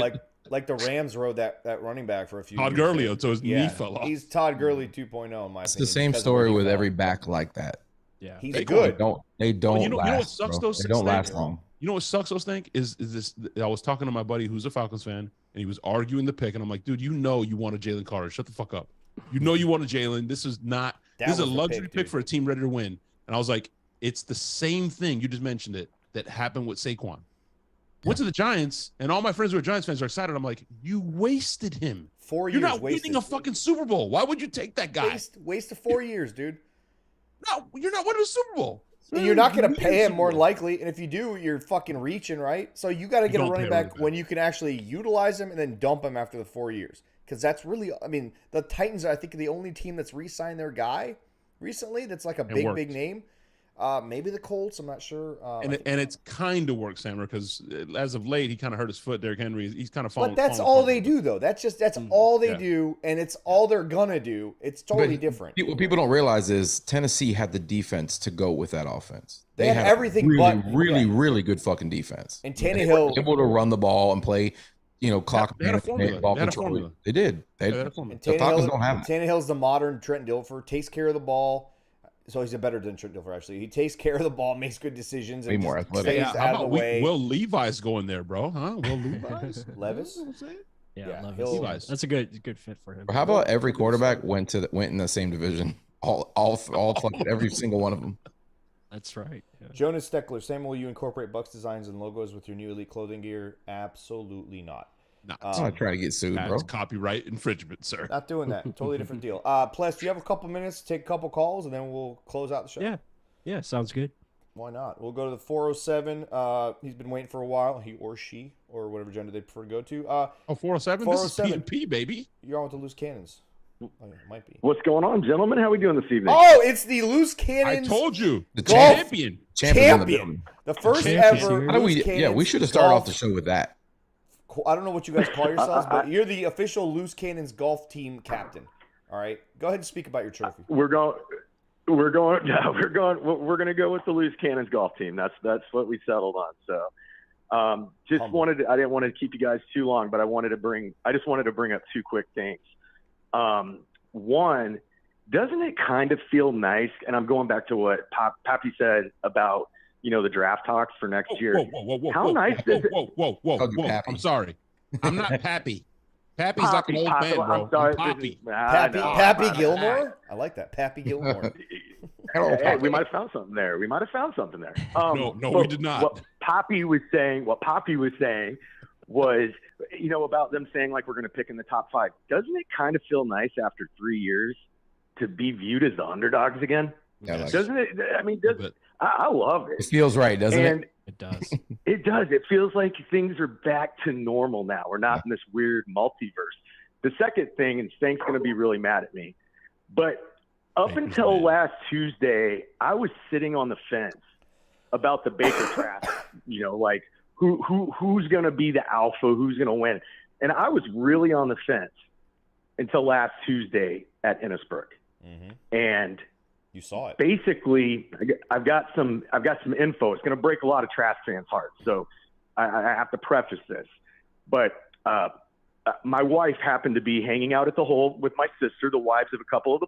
S1: like the Rams rode that running back for a few years.
S4: Todd Gurley until his knee fell off.
S1: He's Todd Gurley 2.0 in my opinion.
S2: It's the same story with every back like that.
S1: Yeah, he's good.
S2: They don't
S4: you know what sucks
S2: bro.
S4: They
S2: don't last long.
S4: You know what sucks those think is this. I was talking to my buddy who's a Falcons fan, and he was arguing the pick, and I'm like, dude, you want a Jalen Carter. Shut the fuck up. You want a Jalen. This is a luxury pick for a team ready to win. And I was like, it's the same thing. You just mentioned it that happened with Saquon. Went to the Giants, and all my friends who are Giants fans are excited. I'm like, you wasted him.
S1: 4 years.
S4: You're not winning a fucking Super Bowl. Why would you take that guy?
S1: Waste of 4 years, dude.
S4: No, you're not winning a Super Bowl.
S1: And you're not going to pay him more likely. And if you do, you're fucking reaching, right? So you got to get a running back when you can actually utilize him and then dump him after the 4 years. Because that's really, I mean, the Titans are, I think, the only team that's re-signed their guy recently that's like a big name. Maybe the Colts, I'm not sure.
S4: And it's kind of worked, Sammer, because as of late, he kind of hurt his foot. Derrick Henry, he's kind of falling.
S1: But that's all they do, though. That's all they do, and it's all they're gonna do. It's totally different.
S2: What people don't realize is Tennessee had the defense to go with that offense.
S1: They had everything,
S2: really good fucking defense.
S1: And Tannehill
S2: able to run the ball and play. Clock
S4: management, ball
S2: control. They did. The
S1: Falcons don't have it. Tannehill's the modern Trent Dilfer, takes care of the ball. So he's a better than Trent Dilfer, actually. He takes care of the ball, makes good decisions, and
S2: more athletic.
S1: stays out of the way.
S4: Will Levi's going there, bro? Huh? Will Levi's?
S1: Levis?
S3: Levis. That's a good fit for him.
S2: How about every quarterback went in the same division? All every single one of them.
S3: That's right. Yeah.
S1: Jonas Steckler, Sam, will you incorporate Bucs designs and logos with your new elite clothing gear? Absolutely not.
S2: I'm not trying to get sued, bro.
S4: That's copyright infringement, sir.
S1: Not doing that. Totally different deal. Pless, do you have a couple minutes to take a couple calls, and then we'll close out the show?
S3: Yeah, sounds good.
S1: Why not? We'll go to the 407. He's been waiting for a while. He or she, or whatever gender they prefer to go to.
S4: 407?
S1: 407.
S4: This is P&P, baby.
S1: You're on with the Loose Cannons. Oh, yeah, might be.
S6: What's going on, gentlemen? How are we doing this evening?
S1: Oh, it's the Loose Cannons.
S4: I told you.
S2: The
S1: champion. The first
S3: Champion.
S1: ever Loose Cannons.
S2: We should have started off the show with that.
S1: I don't know what you guys call yourselves, but you're the official Loose Cannons golf team captain. All right, go ahead and speak about your trophy.
S6: We're going to go with the Loose Cannons golf team. That's what we settled on. So, I didn't want to keep you guys too long, but I just wanted to bring up two quick things. One, doesn't it kind of feel nice? And I'm going back to what Pappy said about, the draft talks for next year. How nice does it?
S4: Whoa. I'm sorry. I'm not Pappy. Pappy's like an old man, bro.
S6: I'm sorry.
S1: Pappy Gilmore? I like that. Pappy Gilmore.
S6: Hey, we might have found something there. No,
S4: we did not.
S6: What Pappy was saying was, about them saying like we're going to pick in the top 5. Doesn't it kind of feel nice after 3 years to be viewed as the underdogs again?
S2: Yeah,
S6: doesn't it? I mean, I love it.
S2: It feels right, doesn't it?
S3: It does.
S6: It does. It feels like things are back to normal now. We're not in this weird multiverse. The second thing, and Stank's going to be really mad at me, but up until last Tuesday, I was sitting on the fence about the Baker Trask. Like who's going to be the alpha, who's going to win, and I was really on the fence until last Tuesday at Innisbrook, and
S1: you saw it.
S6: Basically, I've got some info. It's going to break a lot of Trask fans' hearts, so I have to preface this. But my wife happened to be hanging out at the hole with my sister, the wives of a couple of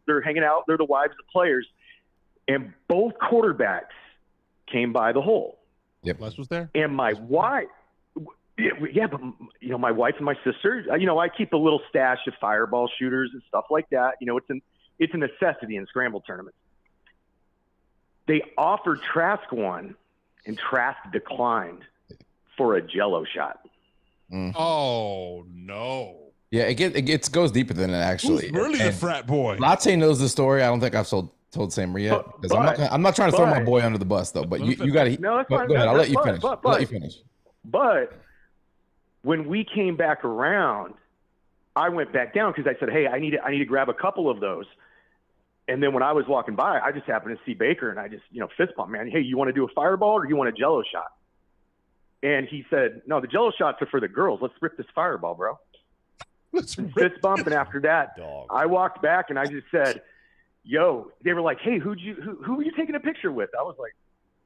S6: they're hanging out. They're the wives of players, and both quarterbacks came by the hole.
S2: Yep,
S4: Pless was there.
S6: And my wife, but my wife and my sister, I keep a little stash of fireball shooters and stuff like that. It's a necessity in scramble tournaments. They offered Trask one, and Trask declined for a Jello shot.
S4: Oh no!
S2: Yeah, it goes deeper than that actually.
S4: Who's really the frat boy?
S2: Latte knows the story. I don't think I've told Samer yet. I'm not trying to throw my boy under the bus though. But you got to.
S6: No, that's fine.
S2: Go ahead. I'll let you finish.
S6: But when we came back around, I went back down because I said, "Hey, I need to grab a couple of those." And then when I was walking by, I just happened to see Baker, and I just, fist bump, man. Hey, you want to do a fireball or you want a Jello shot? And he said, no, the Jello shots are for the girls. Let's rip this fireball, bro. Fist bump, and after that, I walked back and I just said, yo, they were like, hey, who were you taking a picture with? I was like,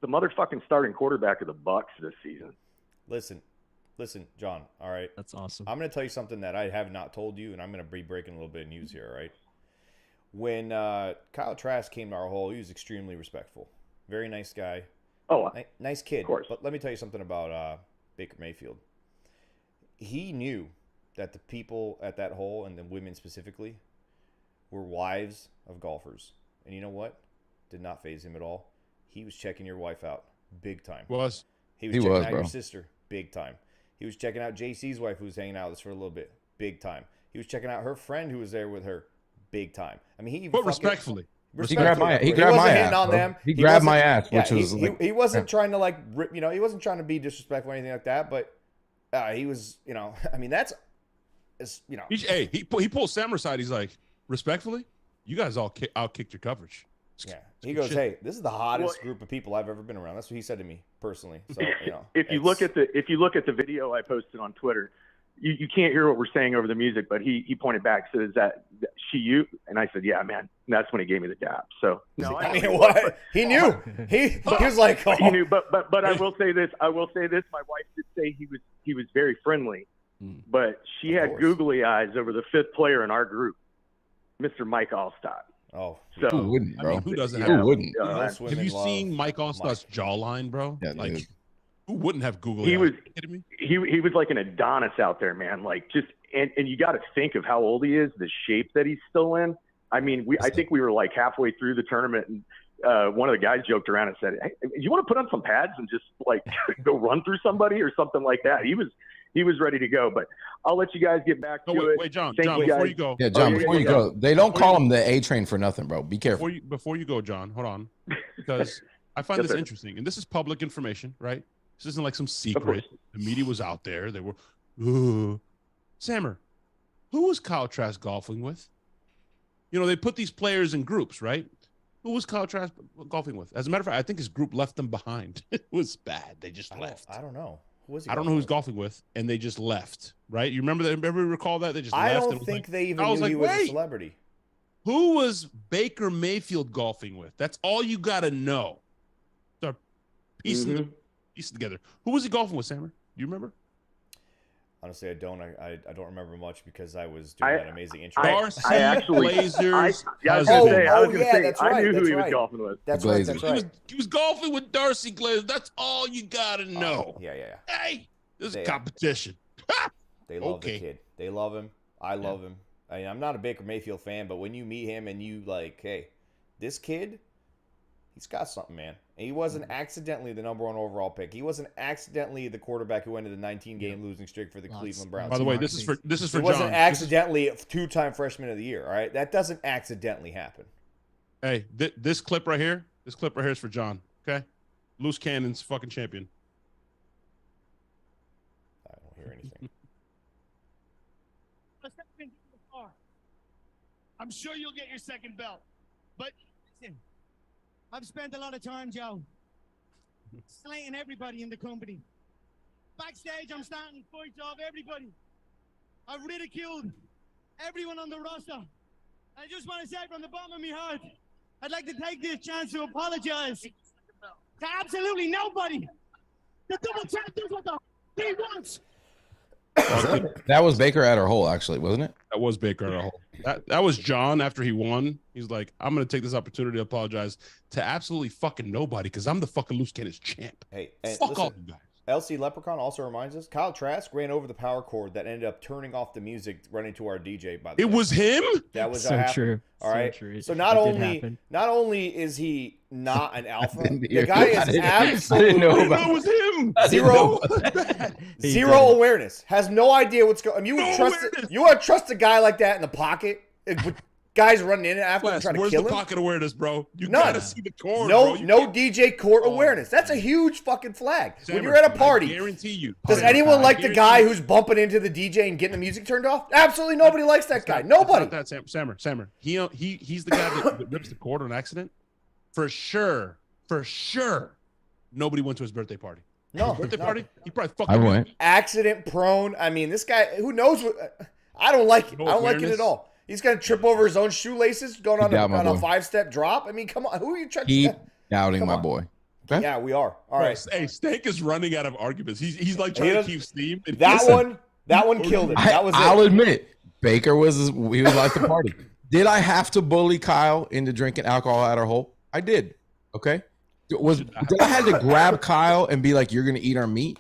S6: the motherfucking starting quarterback of the Bucs this season.
S1: Listen, John, all right?
S3: That's awesome.
S1: I'm going to tell you something that I have not told you, and I'm going to be breaking a little bit of news here, all right? When Kyle Trask came to our hole, he was extremely respectful. Very nice guy.
S6: Oh,
S1: nice kid.
S6: Of course.
S1: But let me tell you something about Baker Mayfield. He knew that the people at that hole, and the women specifically, were wives of golfers. And you know what? Did not faze him at all. He was checking your wife out big time.
S4: He was
S1: checking out your sister big time. He was checking out JC's wife, who was hanging out with us for a little bit, big time. He was checking out her friend who was there with her, big time. I mean,
S4: respectfully.
S2: He grabbed my ass.
S1: On them.
S2: He grabbed my ass, which was
S1: he wasn't trying to he wasn't trying to be disrespectful or anything like that. But he was, I mean,
S4: he pulled Sam aside. He's like, respectfully, you guys all outkicked your coverage.
S1: Yeah. He goes, hey, this is the hottest group of people I've ever been around. That's what he said to me personally. So
S6: if you look at the video I posted on Twitter. You can't hear what we're saying over the music, but he pointed back, said, "Is that she you?" And I said, "Yeah, man." And that's when he gave me the dap. So no,
S1: I mean, what he knew. He was like, oh.
S6: He knew. But I will say this. My wife did say he was very friendly, but she had googly eyes over the fifth player in our group, Mr. Mike Allstott.
S1: Oh,
S6: so
S2: who wouldn't, bro?
S4: I mean, who doesn't?
S2: Who wouldn't?
S4: Have you seen Mike Allstott's jawline, bro?
S2: Yeah,
S4: like. Who wouldn't have Google?
S6: He was.
S4: Are you kidding me?
S6: He was like an Adonis out there, man. Like and you got to think of how old he is, the shape that he's still in. I mean, I think we were like halfway through the tournament, and one of the guys joked around and said, "Hey, you want to put on some pads and just like go run through somebody or something like that?" He was ready to go. But I'll let you guys get back to it.
S4: Wait, John,
S6: before
S4: you go.
S2: Yeah, John, before you go. They don't call him the A train for nothing, bro. Be careful.
S4: Before you go, John, hold on, because I find this interesting, and this is public information, right? This isn't like some secret. The media was out there. They were, Samer, who was Kyle Trask golfing with? They put these players in groups, right? Who was Kyle Trask golfing with? As a matter of fact, I think his group left them behind. It was bad. They just left.
S1: I don't know. Who was he?
S4: I don't know who he's golfing with, and they just left, right? You remember that? Remember recall that? They just left.
S1: I don't think they even knew he was a celebrity.
S4: Who was Baker Mayfield golfing with? That's all you got to know. Piece piece together. Who was he golfing with, Sammer? Do you remember?
S1: Honestly, I don't. I don't remember much because I was doing that amazing intro.
S4: Darcy
S6: I actually-
S4: Blazers.
S6: I was
S1: Oh,
S6: gonna
S1: yeah,
S6: say,
S1: that's
S6: I
S1: right,
S6: knew who
S1: that's
S6: he was
S1: right.
S6: golfing with.
S1: That's
S2: The
S1: right.
S2: Glazers.
S1: That's
S4: he,
S1: right.
S4: was, he was golfing with Darcy Glazer. That's all you gotta know.
S1: Yeah.
S4: Hey, this
S1: They-
S4: is competition.
S1: They love
S4: Okay.
S1: the kid. They love him. I love him. I mean, I'm not a Baker Mayfield fan, but when you meet him and you like, hey, this kid, he's got something, man. And he wasn't accidentally the number 1 overall pick. He wasn't accidentally the quarterback who ended the 19-game losing streak for the Cleveland Browns.
S4: By the way, this is for
S1: He
S4: John.
S1: wasn't accidentally a 2-time freshman of the year. All right, that doesn't accidentally happen.
S4: Hey, this clip right here. This clip right here is for John. Okay, loose cannons, fucking champion.
S1: I don't hear anything.
S7: I'm sure you'll get your second belt. But listen, I've spent a lot of time, Joe, slaying everybody in the company. Backstage, I'm starting fights off everybody. I've ridiculed everyone on the roster. I just want to say from the bottom of my heart, I'd like to take this chance to apologize to absolutely nobody. The double champ does what the he wants.
S2: That was Baker at her hole, actually, wasn't it?
S4: That was Baker at a hole. That was John after he won. He's like, I'm gonna take this opportunity to apologize to absolutely fucking nobody because I'm the fucking loose cannons champ.
S1: Hey, and
S4: Fuck
S1: listen,
S4: all you guys.
S1: LC Leprechaun also reminds us, Kyle Trask ran over the power cord that ended up turning off the music running to our DJ, by the way.
S4: It was him?
S1: That was
S3: So
S1: what happened.
S3: true.
S1: All
S3: So
S1: right.
S3: true.
S1: So
S3: It
S1: not
S3: did
S1: only
S3: happen.
S1: is he not an alpha,
S2: didn't
S1: the
S2: hear
S1: guy
S2: that.
S1: is
S2: I
S1: absolutely
S2: didn't know
S4: No,
S2: about
S4: it was him.
S1: zero
S3: He
S1: zero
S3: did.
S1: awareness. Has no idea what's going. I mean, you would
S4: No
S1: trust
S4: awareness.
S1: you would trust a guy like that in the pocket with guys running in after him
S4: Pless,
S1: trying to
S4: where's
S1: kill
S4: the
S1: him.
S4: pocket awareness, bro? You
S1: None.
S4: gotta see the cord,
S1: No,
S4: bro. You
S1: no
S4: can't-
S1: DJ court
S4: Oh,
S1: awareness. That's a huge fucking flag. When
S4: Sammer,
S1: you're at a
S4: I
S1: party,
S4: guarantee you.
S1: does
S4: Party
S1: anyone
S4: time.
S1: like
S4: I
S1: the
S4: guarantee
S1: guy
S4: you.
S1: who's bumping into the DJ and getting the music turned off? Absolutely nobody likes that guy.
S4: It's
S1: Nobody.
S4: not that Sammer. He's the guy that rips the cord on accident. For sure. Nobody went to his birthday party.
S1: No,
S4: Birthday
S1: no.
S4: party? He probably fucking
S2: I went.
S1: Accident prone. I mean, this guy, who knows what? I don't like it.
S4: No
S1: I don't like it
S4: awareness.
S1: at all. He's gonna trip over his own shoelaces going on,
S2: Keep down, my
S1: on a
S2: boy.
S1: 5-step drop. I mean, come on. Who are you trying
S2: Keep
S1: to?
S2: doubting
S1: Come
S2: my
S1: on.
S2: boy. Okay?
S1: Yeah, we are. All right.
S4: Hey, Stank is running out of arguments. He's like trying to
S1: doesn't-
S4: keep steam. And
S1: That
S4: listen,
S1: one killed it. That was
S2: I'll
S1: it.
S2: admit it. Baker he was like the party. Did I have to bully Kyle into drinking alcohol at our hole? I did. Okay. Did I had to grab Kyle and be like, "You're gonna eat our meat"?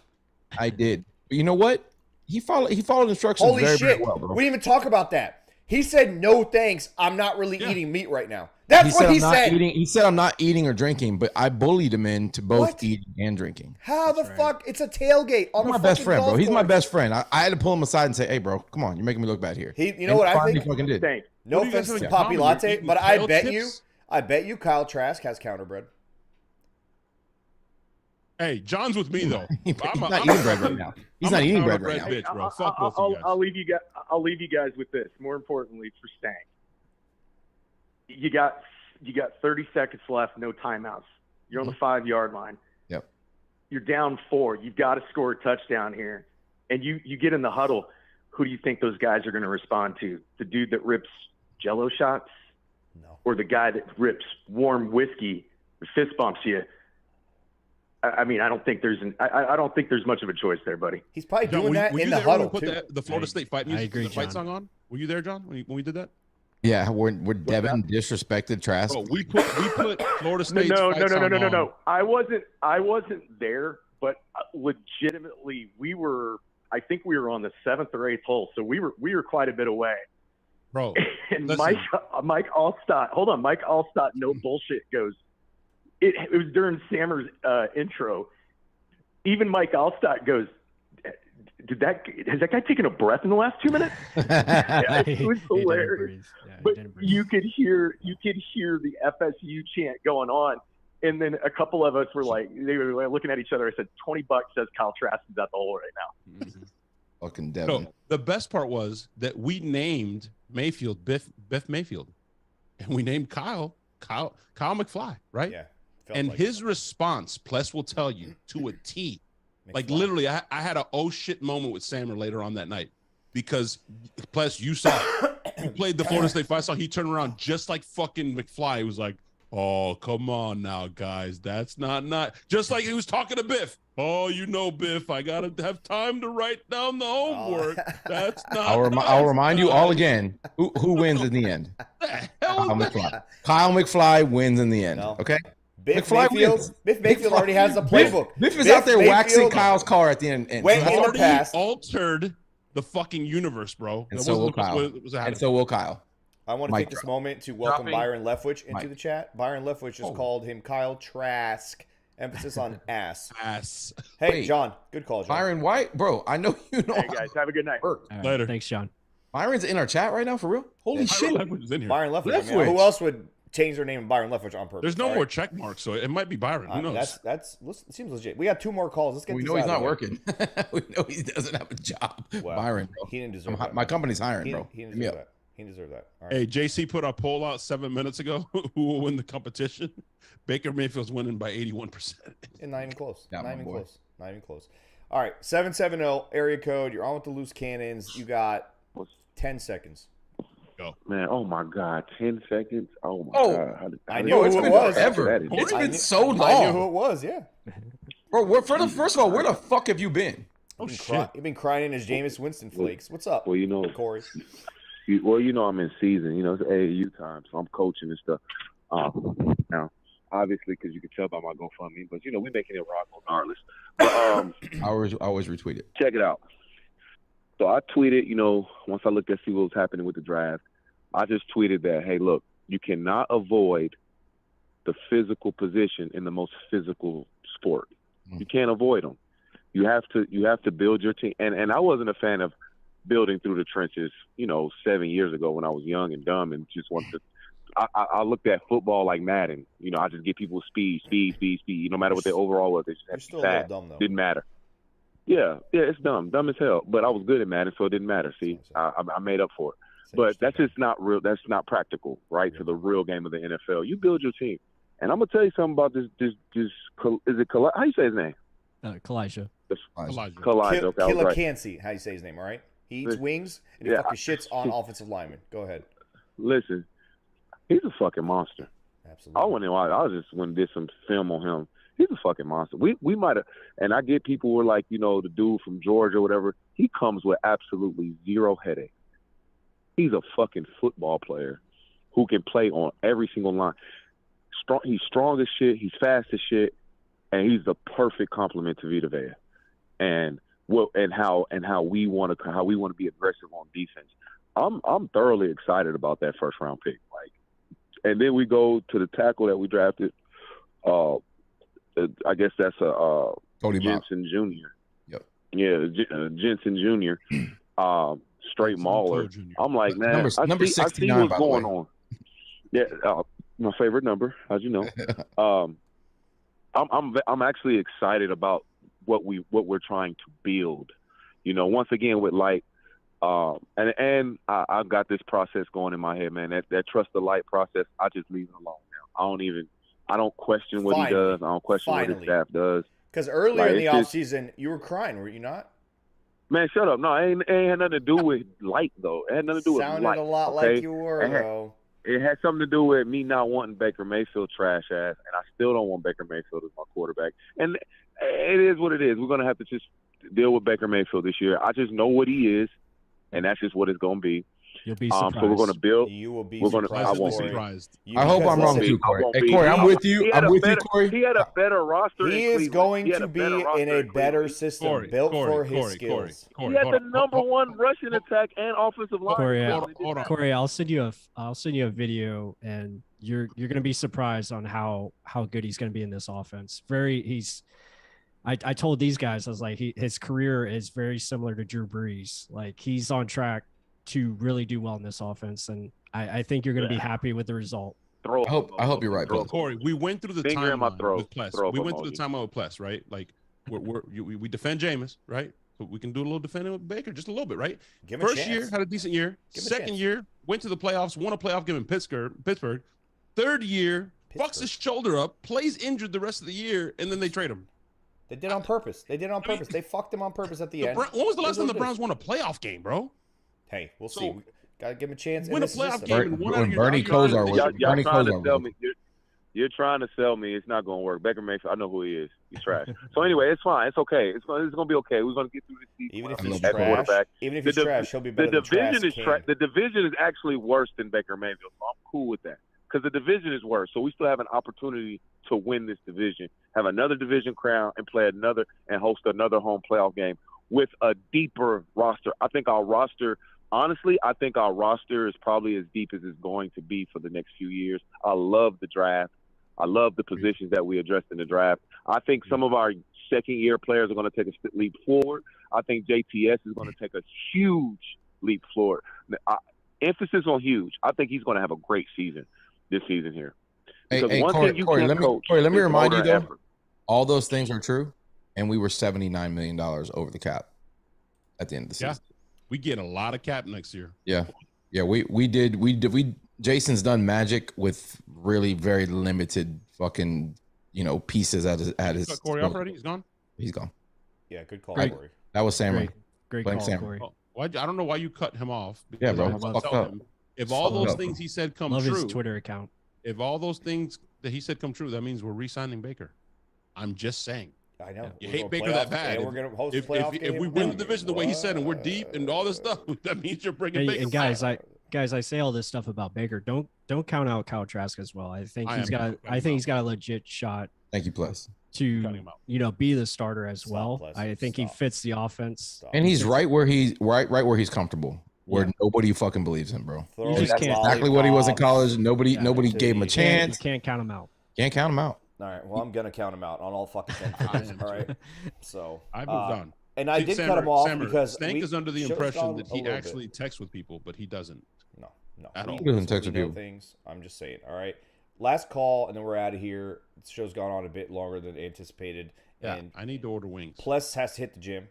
S2: I did. But you know what? He followed instructions
S1: Holy
S2: very,
S1: shit.
S2: very well, bro.
S1: We didn't even talk about that. He said, "No thanks. I'm not really
S4: Yeah.
S1: eating meat right now." That's what he
S2: I'm not
S1: said.
S2: eating. He said I'm not eating or drinking, but I bullied him into both
S1: What?
S2: eating and drinking.
S1: How the fuck? It's a tailgate on
S2: He's
S1: a
S2: my best
S1: fucking
S2: friend, bro.
S1: golf
S2: He's my
S1: course.
S2: best friend. I had to pull him aside and say, "Hey, bro, come on, you're making me look bad here."
S1: You know
S2: And
S1: what I
S2: finally
S1: think?
S2: fucking did.
S6: Thanks.
S1: No
S4: What do you guys
S1: offense to
S4: have in
S1: Poppy
S4: common?
S1: Latte,
S4: You're eating
S1: but I
S4: kale
S1: bet you Kyle Trask has counterbred.
S4: Hey, John's with me though.
S2: He's
S4: I'm a-
S2: not
S4: I'm a
S2: eating bread
S4: fucking-
S2: right now. He's
S4: I'm
S2: not
S4: a
S2: eating bread right
S4: counterbred
S2: now.
S4: bitch, bro. Fuck both of you guys.
S6: I'll leave you guys. I'll leave you guys with this. More importantly, for Stank, you got 30 seconds left, no timeouts. You're on the 5-yard line.
S2: Yep.
S6: You're down 4. You've got to score a touchdown here, and you get in the huddle. Who do you think those guys are going to respond to? The dude that rips Jello shots,
S1: No.
S6: or the guy that rips warm whiskey, fist bumps you? I mean, I don't think there's much of a choice there, buddy.
S1: He's probably
S4: John,
S1: doing that
S4: were
S1: in
S4: you
S1: the
S4: there when we
S1: huddle
S4: put
S1: too.
S4: the Florida State fight music,
S3: agree,
S4: the fight
S3: John.
S4: song on? Were you there, John, when we did that?
S2: Yeah, when Devin disrespected Trask.
S4: Oh, we put Florida State's
S6: No.
S4: fight song on.
S6: I wasn't there, but legitimately, I think we were on the 7th or 8th hole, so we were quite a bit away.
S4: Bro,
S6: And
S4: listen.
S6: Mike Allstott, no bullshit, goes. It was during Sammer's intro. Even Mike Allstott goes, has that guy taken a breath in the last 2 minutes? It was
S3: He didn't
S6: hilarious.
S3: breathe. Yeah, he
S6: But
S3: didn't breathe.
S6: you could hear the FSU chant going on, and then a couple of us were like, they were looking at each other. I said, $20 says Kyle Trask is at the hole right now.
S2: Fucking Devin.
S4: So the best part was that we named Mayfield Biff Mayfield, and we named Kyle McFly, right?
S1: Yeah. felt
S4: And
S1: like
S4: his response, Pless will tell you to a T. Like literally, I had a oh shit moment with Sammer later on that night because Pless, you saw it. You played the Florida State fight song. He turned around just like fucking McFly. He was like, Oh, come on now, guys. That's not just like he was talking to Biff. Oh, you know, Biff, I gotta have time to write down the homework. That's not.
S2: I'll remind you all again. Who wins in the end? Kyle McFly. Kyle McFly wins in the end.
S1: No.
S2: Okay.
S1: Biff
S2: McFly
S1: Mayfield,
S2: wins.
S1: Biff Mayfield already has the playbook.
S2: Biff is out there waxing Kyle's car at the end.
S1: Wait,
S2: so
S1: already past.
S4: Altered the fucking universe, bro.
S2: And
S4: That
S2: so will
S4: wasn't
S2: Kyle.
S4: what was
S2: And so will Kyle.
S1: I want to take this moment to welcome Byron Leftwich into the chat. Byron Leftwich just called him Kyle Trask. Emphasis on ass.
S4: Ass.
S1: Hey,
S2: Wait.
S1: John. Good call, John.
S2: Byron White, bro. I know you know.
S6: Hey guys, have a good night.
S3: All right,
S4: Later.
S3: Thanks, John.
S2: Byron's in our chat right now for real. Holy shit.
S4: Leftwich is in here.
S1: Byron Leftwich.
S2: Leftwich.
S1: I mean, who else would change their name to Byron Leftwich on purpose?
S4: There's no
S1: All
S4: more
S1: right?
S4: check marks, so it might be Byron. Who knows?
S1: That's it seems legit. We got 2 more calls. Let's get
S2: We
S1: this
S2: know he's
S1: out of
S2: not
S1: the way.
S2: working. We know he doesn't have a job.
S1: Well,
S2: Byron, bro.
S1: He didn't deserve that.
S2: My company's hiring,
S1: He
S2: bro.
S1: didn't
S2: Hit me
S1: deserve
S2: up.
S1: that. He didn't deserve that. All right.
S4: Hey, JC put a poll out 7 minutes ago. Who will win the competition? Baker Mayfield's winning by 81%.
S1: And not even close.
S2: Yeah,
S1: not
S2: my
S1: even
S2: boy.
S1: close. Not even close. All right. 770 area code. You're on with the loose cannons. You got 10 seconds.
S8: Man, oh my God, 10 seconds. Oh my God.
S1: I knew who
S2: it's
S1: it
S2: been
S1: was.
S2: forever.
S8: That is-
S2: It's
S1: I
S2: been
S1: knew-
S2: so long.
S1: I knew who it was. Yeah.
S2: Bro, first of all, where the fuck have you been?
S4: Oh,
S1: You've
S4: shit.
S1: been crying in his Jameis Winston flakes. What's up?
S8: Well, you know,
S1: Corey.
S8: I'm in season. You know, it's AAU time, so I'm coaching and stuff. Now, obviously, because you can tell by my GoFundMe, but you know, we're making it rock regardless. But
S2: I always retweet it.
S8: check it out. So I tweeted, you know, once I looked at see what was happening with the draft, I just tweeted that, hey, look, you cannot avoid the physical position in the most physical sport. You can't avoid them. You have to build your team. And I wasn't a fan of building through the trenches, you know, 7 years ago when I was young and dumb and just wanted to. I looked at football like Madden. You know, I just give people speed. No matter what their overall was, they just
S1: You're
S8: had to
S1: still
S8: be
S1: a
S8: fast.
S1: little dumb, though.
S8: Didn't matter. Yeah, it's dumb as hell. But I was good at Madden, so it didn't matter. See, I made up for it. But that's just not real. That's not practical, right? To the real game of the NFL. You build your team, and I'm gonna tell you something about this. Is it how you say his name?
S3: Kalijah.
S4: Elijah.
S8: Kalijah. Okay, I was
S1: Killer
S8: right.
S1: Cancey, how you say his name, all right? He eats wings and he
S8: Yeah.
S1: fucking shits on offensive linemen. Go ahead.
S8: Listen, he's a fucking monster.
S1: Absolutely.
S8: I just went and did some film on him. He's a fucking monster. We might have, and I get people who are like, you know, the dude from Georgia or whatever. He comes with absolutely zero headache. He's a fucking football player who can play on every single line. He's strong as shit. He's fast as shit, and he's the perfect complement to Vita Vea. And how we want to be aggressive on defense. I'm thoroughly excited about that first round pick. Like, and then we go to the tackle that we drafted. I guess that's a
S2: Cody Mock.
S8: Jensen Jr.
S2: Yep.
S8: Yeah, Jensen Jr. Straight mauler. I'm like, man,
S2: Number
S8: I see
S2: 69,
S8: what's
S2: by the
S8: going
S2: way.
S8: on. Yeah, my favorite number, as you know. I'm actually excited about what we're trying to build. You know, once again with light, and I've got this process going in my head, man. That trust the light process, I just leave it alone now. I don't question what he does. I don't question what his staff does.
S1: Because earlier
S8: Like,
S1: in the
S8: it's
S1: offseason, you were crying, were you not?
S8: Man, shut up. No, it ain't had nothing to do with light, though. It had nothing to do with
S1: Sounded
S8: light.
S1: a lot
S8: okay?
S1: like you were, though.
S8: It had something to do with me not wanting Baker Mayfield trash ass, and I still don't want Baker Mayfield as my quarterback. And it is what it is. We're going to have to just deal with Baker Mayfield this year. I just know what he is, and that's just what it's going to be.
S3: You'll be surprised.
S8: So we're going to build.
S1: You will be
S8: We're gonna-
S1: surprised.
S8: I won't be.
S4: surprised.
S2: I hope I'm wrong too, Corey. Hey, Corey, I'm with you. I'm with you, Corey.
S8: He had a better roster.
S1: He
S8: in
S1: is
S8: Cleveland.
S1: going
S8: He had
S1: to
S8: a
S1: be
S8: better roster
S1: in a better
S8: Cleveland.
S1: system built for his skills.
S8: He had the number one rushing attack and offensive line.
S3: Corey,
S4: hold on.
S3: Corey, I'll send you a video, and you're gonna be surprised on how good he's gonna be in this offense. I told these guys, I was like, his career is very similar to Drew Brees. Like, he's on track to really do well in this offense, and I think you're gonna be happy with the result.
S8: I
S2: hope you're right, bro.
S4: Corey, we went through the
S8: Finger in my
S4: timeline
S8: throat.
S4: with Pless.
S8: Throat
S4: We went through the
S8: emoji.
S4: timeline with Pless, right? Like, we defend Jameis, right? But we can do a little defending with Baker, just a little bit, right?
S1: Give him a
S4: First
S1: chance.
S4: year, had a decent year.
S1: Give him a
S4: Second
S1: chance.
S4: year, went to the playoffs, won a playoff game in Pittsburgh. Third year, fucks his shoulder up, plays injured the rest of the year, and then they trade him.
S1: They did it on purpose. They fucked him on purpose at the end.
S4: When was the last time the
S1: It is what it
S4: Browns
S1: is.
S4: won a playoff game, bro?
S1: Hey, we'll
S4: So-
S1: see. We gotta give him a chance.
S4: Win
S1: in
S4: a
S1: this
S4: playoff
S1: system.
S4: game and one out of
S2: When
S4: your
S2: Bernie
S4: out of your-
S2: Kosar was
S8: Y'all
S2: Bernie
S8: trying to
S2: Kosar
S8: tell
S2: was
S8: me You're trying to sell me. It's not going to work. Baker Mayfield, I know who he is. He's trash. So anyway, it's fine. It's okay. It's going to be okay. We're going to get through this season.
S1: Even if he's trash, he'll be better than Trask.
S8: The division is actually worse than Baker Mayfield, so I'm cool with that because the division is worse. So we still have an opportunity to win this division, have another division crown, and play another and host another home playoff game with a deeper roster. I think our roster is probably as deep as it's going to be for the next few years. I love the draft. I love the positions that we addressed in the draft. I think some of our second-year players are going to take a leap forward. I think JTS is going to take a huge leap forward. Emphasis on huge. I think he's going to have a great season this season here. Because
S2: Corey, let me remind you, though, all those things are true, and we were $79 million over the cap at the end of the season.
S4: We get a lot of cap next year.
S2: Yeah. We did. Jason's done magic with really very limited fucking, pieces at his.
S4: Cut Corey off already? He's gone?
S2: He's gone.
S1: Yeah, good call, Corey.
S2: That was Sam.
S3: Great call,
S2: Sam.
S3: Corey.
S4: I don't know why you cut him off.
S2: Yeah, bro.
S4: If all those things he said come true.
S3: His Twitter account.
S4: If all those things that he said come true, that means we're re-signing Baker. I'm just saying.
S1: I know.
S4: You hate Baker that bad.
S1: We're going to host
S4: if we win the division the way he said and we're deep and all this stuff, that means you're bringing Baker.
S3: And guys, I say all this stuff about Baker. Don't count out Kyle Trask as well. I think he's got a legit shot.
S2: Thank you, Pless.
S3: To be the starter as well. I think he fits the offense.
S2: And he's right where he's comfortable. Where nobody fucking believes him, bro.
S3: You just can't.
S2: Exactly what he was in college. Nobody gave him a chance.
S3: You can't count him out.
S2: Can't count him out.
S1: All right. Well, I'm gonna count him out on all fucking 10. All right. So
S4: I moved on.
S1: And I did cut him off because
S4: Stank is under the impression that he actually texts with people, but he doesn't.
S1: No.
S2: He doesn't text with people.
S1: Things. I'm just saying. All right. Last call, and then we're out of here. The show's gone on a bit longer than anticipated.
S4: Yeah,
S1: and
S4: I need to order wings.
S1: Pless has to hit the gym.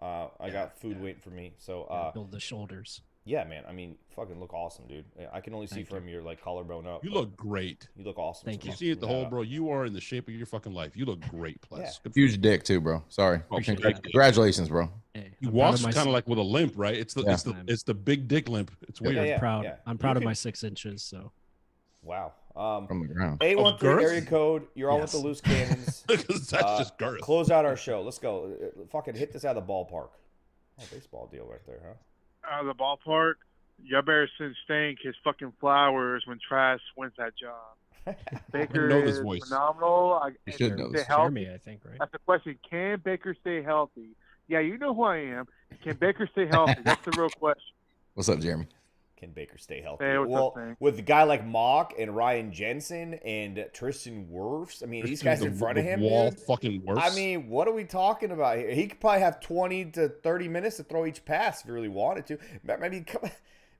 S1: I got food waiting for me. So
S3: build the shoulders.
S1: Yeah, man. I mean, fucking look awesome, dude. I can only see from your collarbone up.
S4: You look great.
S1: You look awesome.
S3: Thank you.
S4: You see it the whole, bro. You are in the shape of your fucking life. You look great, Pless.
S2: Yeah. Huge dick too, bro. Sorry. Congratulations, bro.
S4: He walks kind of like with a limp, right? It's the big dick limp. It's weird.
S3: I'm proud. Yeah. I'm proud of my 6 inches. So.
S1: Wow.
S2: From the ground.
S1: 813 area code. You're on with the loose cannons.
S4: That's just girth.
S1: Close out our show. Let's go. Fucking hit this out of the ballpark. Oh, baseball deal right there, huh?
S9: Out of the ballpark. Y'all better send Stank his fucking flowers when Trask wins that job. Baker is phenomenal.
S2: You should know this.
S3: Jeremy, I think, right?
S9: That's the question. Can Baker stay healthy? Yeah, you know who I am. Can Baker stay healthy? That's the real question.
S2: What's up, Jeremy?
S1: Can Baker stay healthy?
S9: Hey,
S1: well, with a guy like Mock and Ryan Jensen and Tristan Wirfs, I mean, these guys in front of him,
S4: fucking Wirfs.
S1: I mean, what are we talking about here? He could probably have 20 to 30 minutes to throw each pass if he really wanted to. Maybe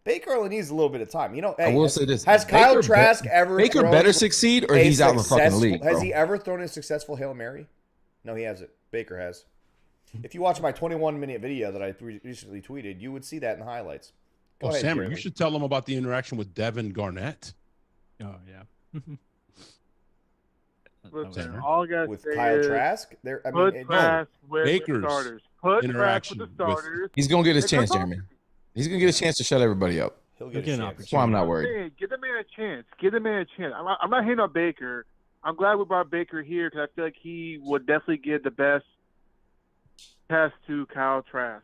S1: Baker only needs a little bit of time. Hey,
S2: I will say this:
S1: has Kyle Trask ever?
S2: Baker better succeed, or he's out in the fucking league.
S1: Has he ever thrown a successful Hail Mary? No, he hasn't. Baker has. If you watch my 21-minute video that I recently tweeted, you would see that in the highlights. Go ahead,
S4: Sammer, you should tell them about the interaction with Devin Garnett.
S3: Oh yeah.
S9: Listen, all I gotta
S1: with
S9: say
S1: Kyle
S9: is
S1: Trask,
S9: put Trask with
S4: Baker's
S9: the starters. Put
S4: interaction
S9: Trask with the starters.
S2: He's gonna get his chance, Jeremy. He's gonna get a chance to shut everybody up.
S1: He'll get an opportunity.
S2: That's why I'm not worried.
S9: Hey, give the man a chance. Give the man a chance. I'm not hating on Baker. I'm glad we brought Baker here because I feel like he would definitely give the best test to Kyle Trask.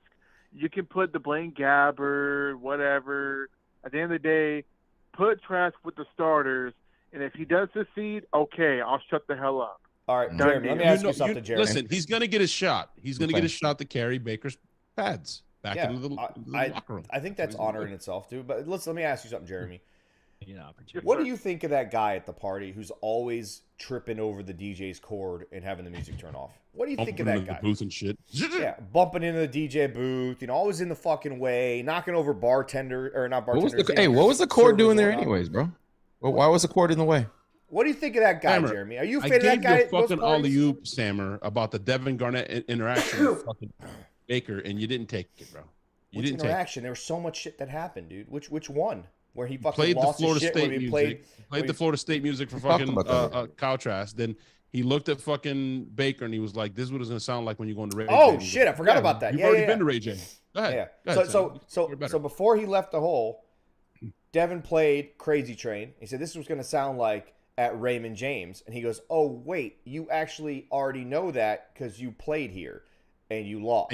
S9: You can put the Blaine Gabbert, whatever. At the end of the day, put Trask with the starters, and if he does succeed, okay, I'll shut the hell up.
S1: All right, Jeremy, let me ask you something, Jeremy.
S4: Listen, he's going to get his shot. He's going to get his shot to carry Baker's pads back into the locker room.
S1: I think that's honor in itself, too. But let me ask you something, Jeremy.
S3: Opportunity.
S1: What do you think of that guy at the party who's always tripping over the DJ's cord and having the music turn off? What do you think of that guy?
S4: The booth and shit.
S1: Yeah, bumping into the DJ booth, always in the fucking way, knocking over bartender or not bartenders.
S2: What was the cord doing there, anyways, bro? Well, why was the cord in the way?
S1: What do you think of that guy,
S4: Sammer,
S1: Jeremy? Are you a fan of that guy?
S4: I gave you a fucking alley-oop, Sammer, about the Devin Garnett interaction with fucking Baker, and you didn't take it, bro.
S1: Which interaction? There was so much shit that happened, dude. Which one? Where he fucking
S4: played
S1: lost
S4: the Florida
S1: his shit
S4: State
S1: when he
S4: music. Played the Florida State music for fucking Kyle Trask. Then he looked at fucking Baker and he was like, "This is what it's gonna sound like when you go into Ray J."
S1: Oh shit! I forgot about that.
S4: You've already been to Ray J. Go ahead.
S1: Yeah. So before he left the hole, Devin played Crazy Train. He said this was gonna sound like at Raymond James. And he goes, oh, wait, you actually already know that because you played here and you lost.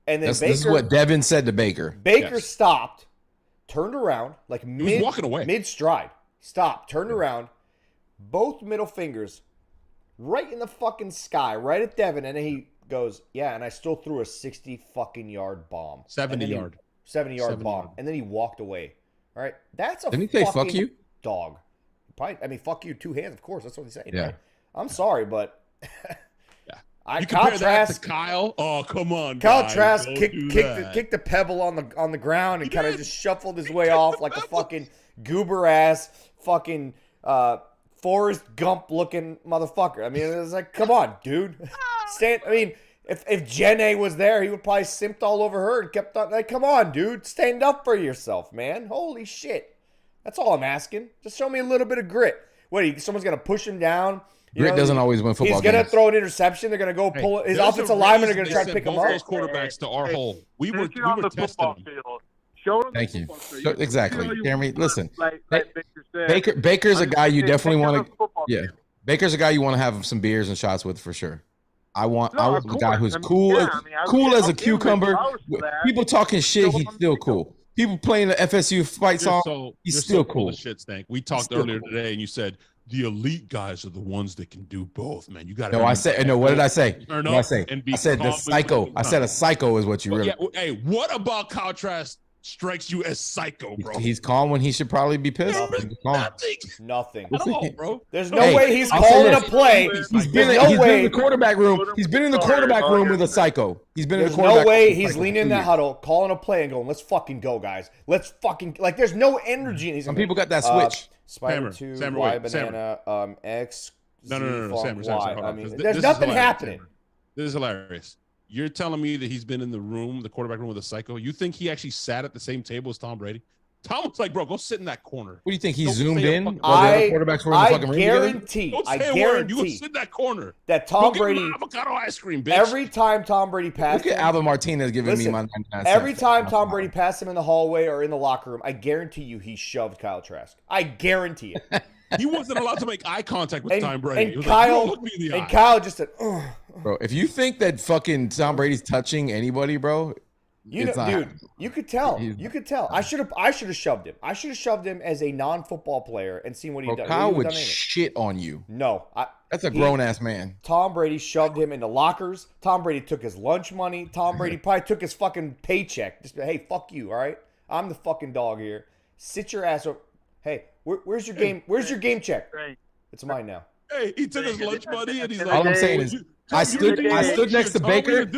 S1: And then
S2: this is what Devin said to Baker.
S1: Baker stopped, turned around, like
S4: he was walking away.
S1: Mid-stride. Stopped, turned around, both middle fingers right in the fucking sky, right at Devin. And then he goes, yeah, and I still threw a 60-fucking-yard bomb. 70-yard bomb. And then he walked away. All right? That's a
S2: Didn't he say fuck you?
S1: Dog. Probably, I mean, fuck you, 2 hands, of course. That's what he's saying.
S2: Yeah.
S1: Right? I'm sorry, but
S4: you compare that to Kyle? Oh, come on,
S1: Kyle
S4: guys.
S1: Trask kicked the pebble on the ground and kind of just shuffled his way off like a fucking goober-ass fucking Forrest Gump-looking motherfucker. I mean, it was like, come on, dude. I mean, if Jenna was there, he would probably simped all over her and kept on. Like, come on, dude. Stand up for yourself, man. Holy shit. That's all I'm asking. Just show me a little bit of grit. What, someone's going to push him down?
S2: Grit doesn't always win football games.
S1: He's going to throw an interception. They're going to go pull it. His offensive linemen are going to try to pick him up.
S4: Those quarterbacks to our hole. We were testing them.
S2: Thank you. Exactly. Jeremy, listen. Baker's a guy you definitely want to. Yeah. Baker's a guy you want to have some beers and shots with for sure. I want a guy who's cool as a cucumber. People talking shit, he's still cool. People playing the FSU fight song, he's still cool.
S4: Shit stank. We talked earlier today, and you said the elite guys are the ones that can do both. Man, you got to.
S2: No, I said no. What did I say?
S4: Turn
S2: up. I said the psycho. I said a psycho is what you really.
S4: Yeah, hey, what about Kyle Trask strikes you as psycho, bro?
S2: He's calm when he should probably be pissed.
S1: Nothing.
S4: At all, bro.
S1: There's no way he's calling a play.
S2: He's been in the quarterback room. He's been in the quarterback room with a psycho. He's been in the quarterback room.
S1: There's no way he's leaning in that huddle, calling a play and going, let's fucking go, guys. Let's fucking, like, there's no energy.
S2: Some people got that switch.
S1: Spider 2, Y banana, X,
S4: no,
S1: Y. I mean, there's nothing happening.
S4: This is hilarious. You're telling me that he's been in the room, the quarterback room with a psycho? You think he actually sat at the same table as Tom Brady? Tom was like, bro, go sit in that corner.
S2: What do you think? He zoomed in while the other quarterbacks were in the fucking ring together?
S4: I guarantee. You go sit in that corner.
S1: That Tom Brady.
S4: Avocado ice cream, bitch.
S1: Every time Tom Brady passed
S2: Look at Alvin Martinez giving me my 99
S1: every time Tom Brady passed him in the hallway or in the locker room, I guarantee you he shoved Kyle Trask. I guarantee it.
S4: He wasn't allowed to make eye contact with Tom Brady.
S1: And Kyle just said, ugh.
S2: Bro, if you think that fucking Tom Brady's touching anybody, bro,
S1: you could tell. You could tell. I should have shoved him. I should have shoved him as a non-football player and seen what he done.
S2: Kyle would shit on you.
S1: No,
S2: that's a grown-ass man.
S1: Tom Brady shoved him into lockers. Tom Brady took his lunch money. Tom Brady probably took his fucking paycheck. Just, hey, fuck you, all right? I'm the fucking dog here. Sit your ass over. Hey, where's your game? Where's your game check? It's mine now.
S4: Hey, he took his lunch money and he's like,
S2: all I'm saying is, I stood next to Baker.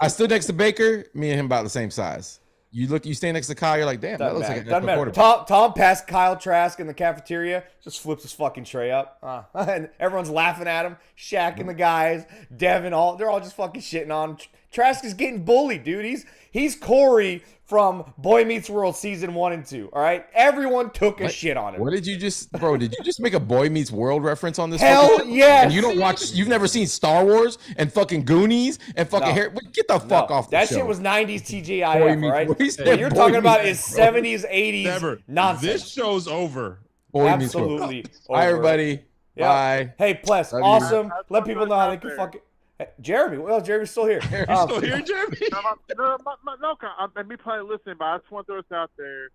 S2: I stood next to Baker. Me and him about the same size. You stay next to Kyle. You're like, damn, that looks like a quarterback.
S1: Tom passed Kyle Trask in the cafeteria. Just flips his fucking tray up, and everyone's laughing at him. Shaq and the guys, Devin, they're all just fucking shitting on him. Trask is getting bullied, dude. He's Corey from Boy Meets World season 1 and 2. All right, everyone took a shit on him.
S2: What did you just, bro? Did you just make a Boy Meets World reference on this?
S1: Hell yes.
S2: And you don't watch? You've never seen Star Wars and fucking Goonies and fucking Get the fuck off the show.
S1: That shit was 90s TGIF, all right? What you're talking about is 70s, 80s nonsense.
S4: This show's over.
S2: Boy
S1: Absolutely
S2: Meets World. Bye, everybody.
S1: Yeah.
S2: Bye.
S1: Hey, Pless, awesome. Let people know how they can fucking. Hey, Jeremy, well, Jeremy's still here.
S4: You're still here, Jeremy?
S9: No, me probably listening, but I just want to throw this out there.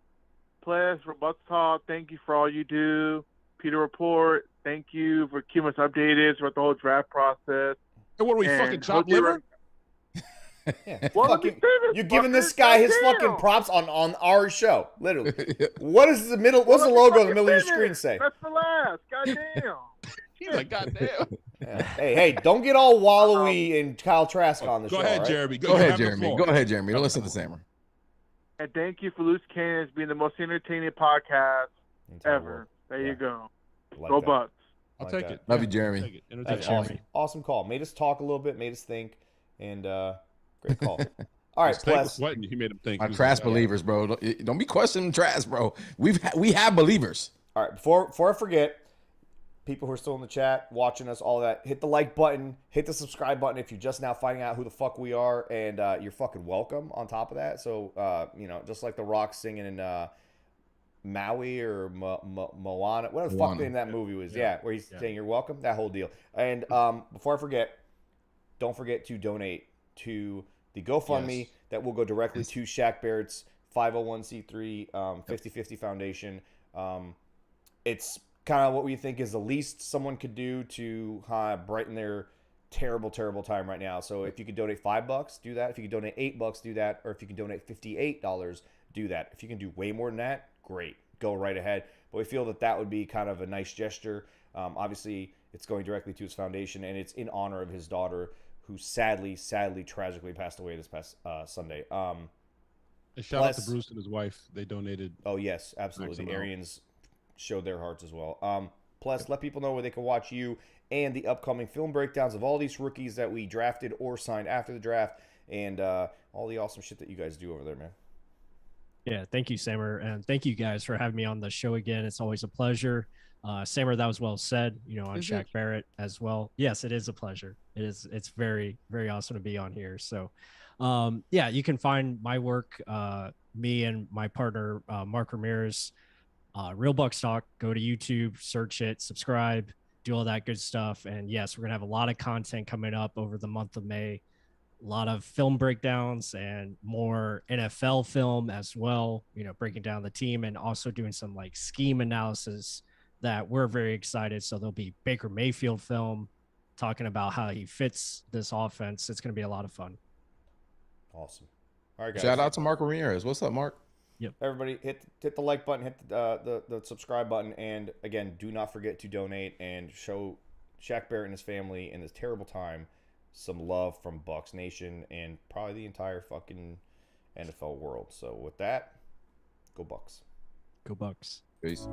S9: Pless, Bucs Talk, thank you for all you do. Peter Report, thank you for keeping us updated throughout the whole draft process.
S4: And what are we, fucking chop liver?
S1: Yeah. You're giving this guy his fucking props on our show, literally. What's the logo in the middle of your screen say?
S9: That's the last. Goddamn.
S4: He's like, goddamn.
S1: Yeah. Hey, don't get all wallowy and Kyle Trask on the show.
S4: Go ahead,
S1: right?
S4: Jeremy.
S2: Go ahead, Jeremy. Go ahead, Jeremy. Don't listen to Sammer.
S9: And thank you for Loose Cannons being the most entertaining podcast ever. There you go. Go Bucs.
S4: I'll take it.
S2: Love you, Jeremy.
S1: Awesome call. Made us talk a little bit, made us think, and great call. All right, Pless.
S4: He made him think.
S2: My Trask believers, bro. Don't be questioning Trask, bro. We have believers.
S1: All right, before I forget, people who are still in the chat, watching us, all that, hit the like button, hit the subscribe button if you're just now finding out who the fuck we are, and you're fucking welcome on top of that. So, just like The Rock singing in Maui or Moana, whatever the fuck the name of that movie was. Yeah, where he's saying you're welcome, that whole deal. And before I forget, don't forget to donate to the GoFundMe that will go directly to Shaq Barrett's 501c3 50/50 foundation. It's kind of what we think is the least someone could do to brighten their terrible time right now. So if you could donate $5, do that. If you could donate $8, do that. Or if you can donate $58, do that. If you can do way more than that, great, go right ahead. But we feel that would be kind of a nice gesture. Obviously, it's going directly to his foundation, and it's in honor of his daughter, who sadly, tragically passed away this past Sunday.
S4: And shout out to Bruce and his wife. They donated.
S1: Oh yes, absolutely. The Arians showed their hearts as well. Plus, let people know where they can watch you and the upcoming film breakdowns of all these rookies that we drafted or signed after the draft, and all the awesome shit that you guys do over there, man.
S3: Yeah, thank you, Samer, and thank you guys for having me on the show again. It's always a pleasure. Samer, that was well said, on Shaq Barrett as well. Yes, it is a pleasure. It's very, very awesome to be on here. So, you can find my work, me and my partner, Mark Ramirez, Real Bucs Talk. Go to YouTube, search it, subscribe, do all that good stuff. And yes, we're going to have a lot of content coming up over the month of May. A lot of film breakdowns and more NFL film as well, breaking down the team and also doing some like scheme analysis that we're very excited. So there'll be Baker Mayfield film talking about how he fits this offense. It's going to be a lot of fun.
S1: Awesome. All right, guys.
S2: Shout out to Mark Ramirez. What's up, Mark?
S3: Yep.
S1: Everybody hit the like button, hit the subscribe button. And again, do not forget to donate and show Shaq Barrett and his family in this terrible time some love from Bucs Nation and probably the entire fucking NFL world. So with that, go Bucs.
S3: Go Bucs.
S2: Peace.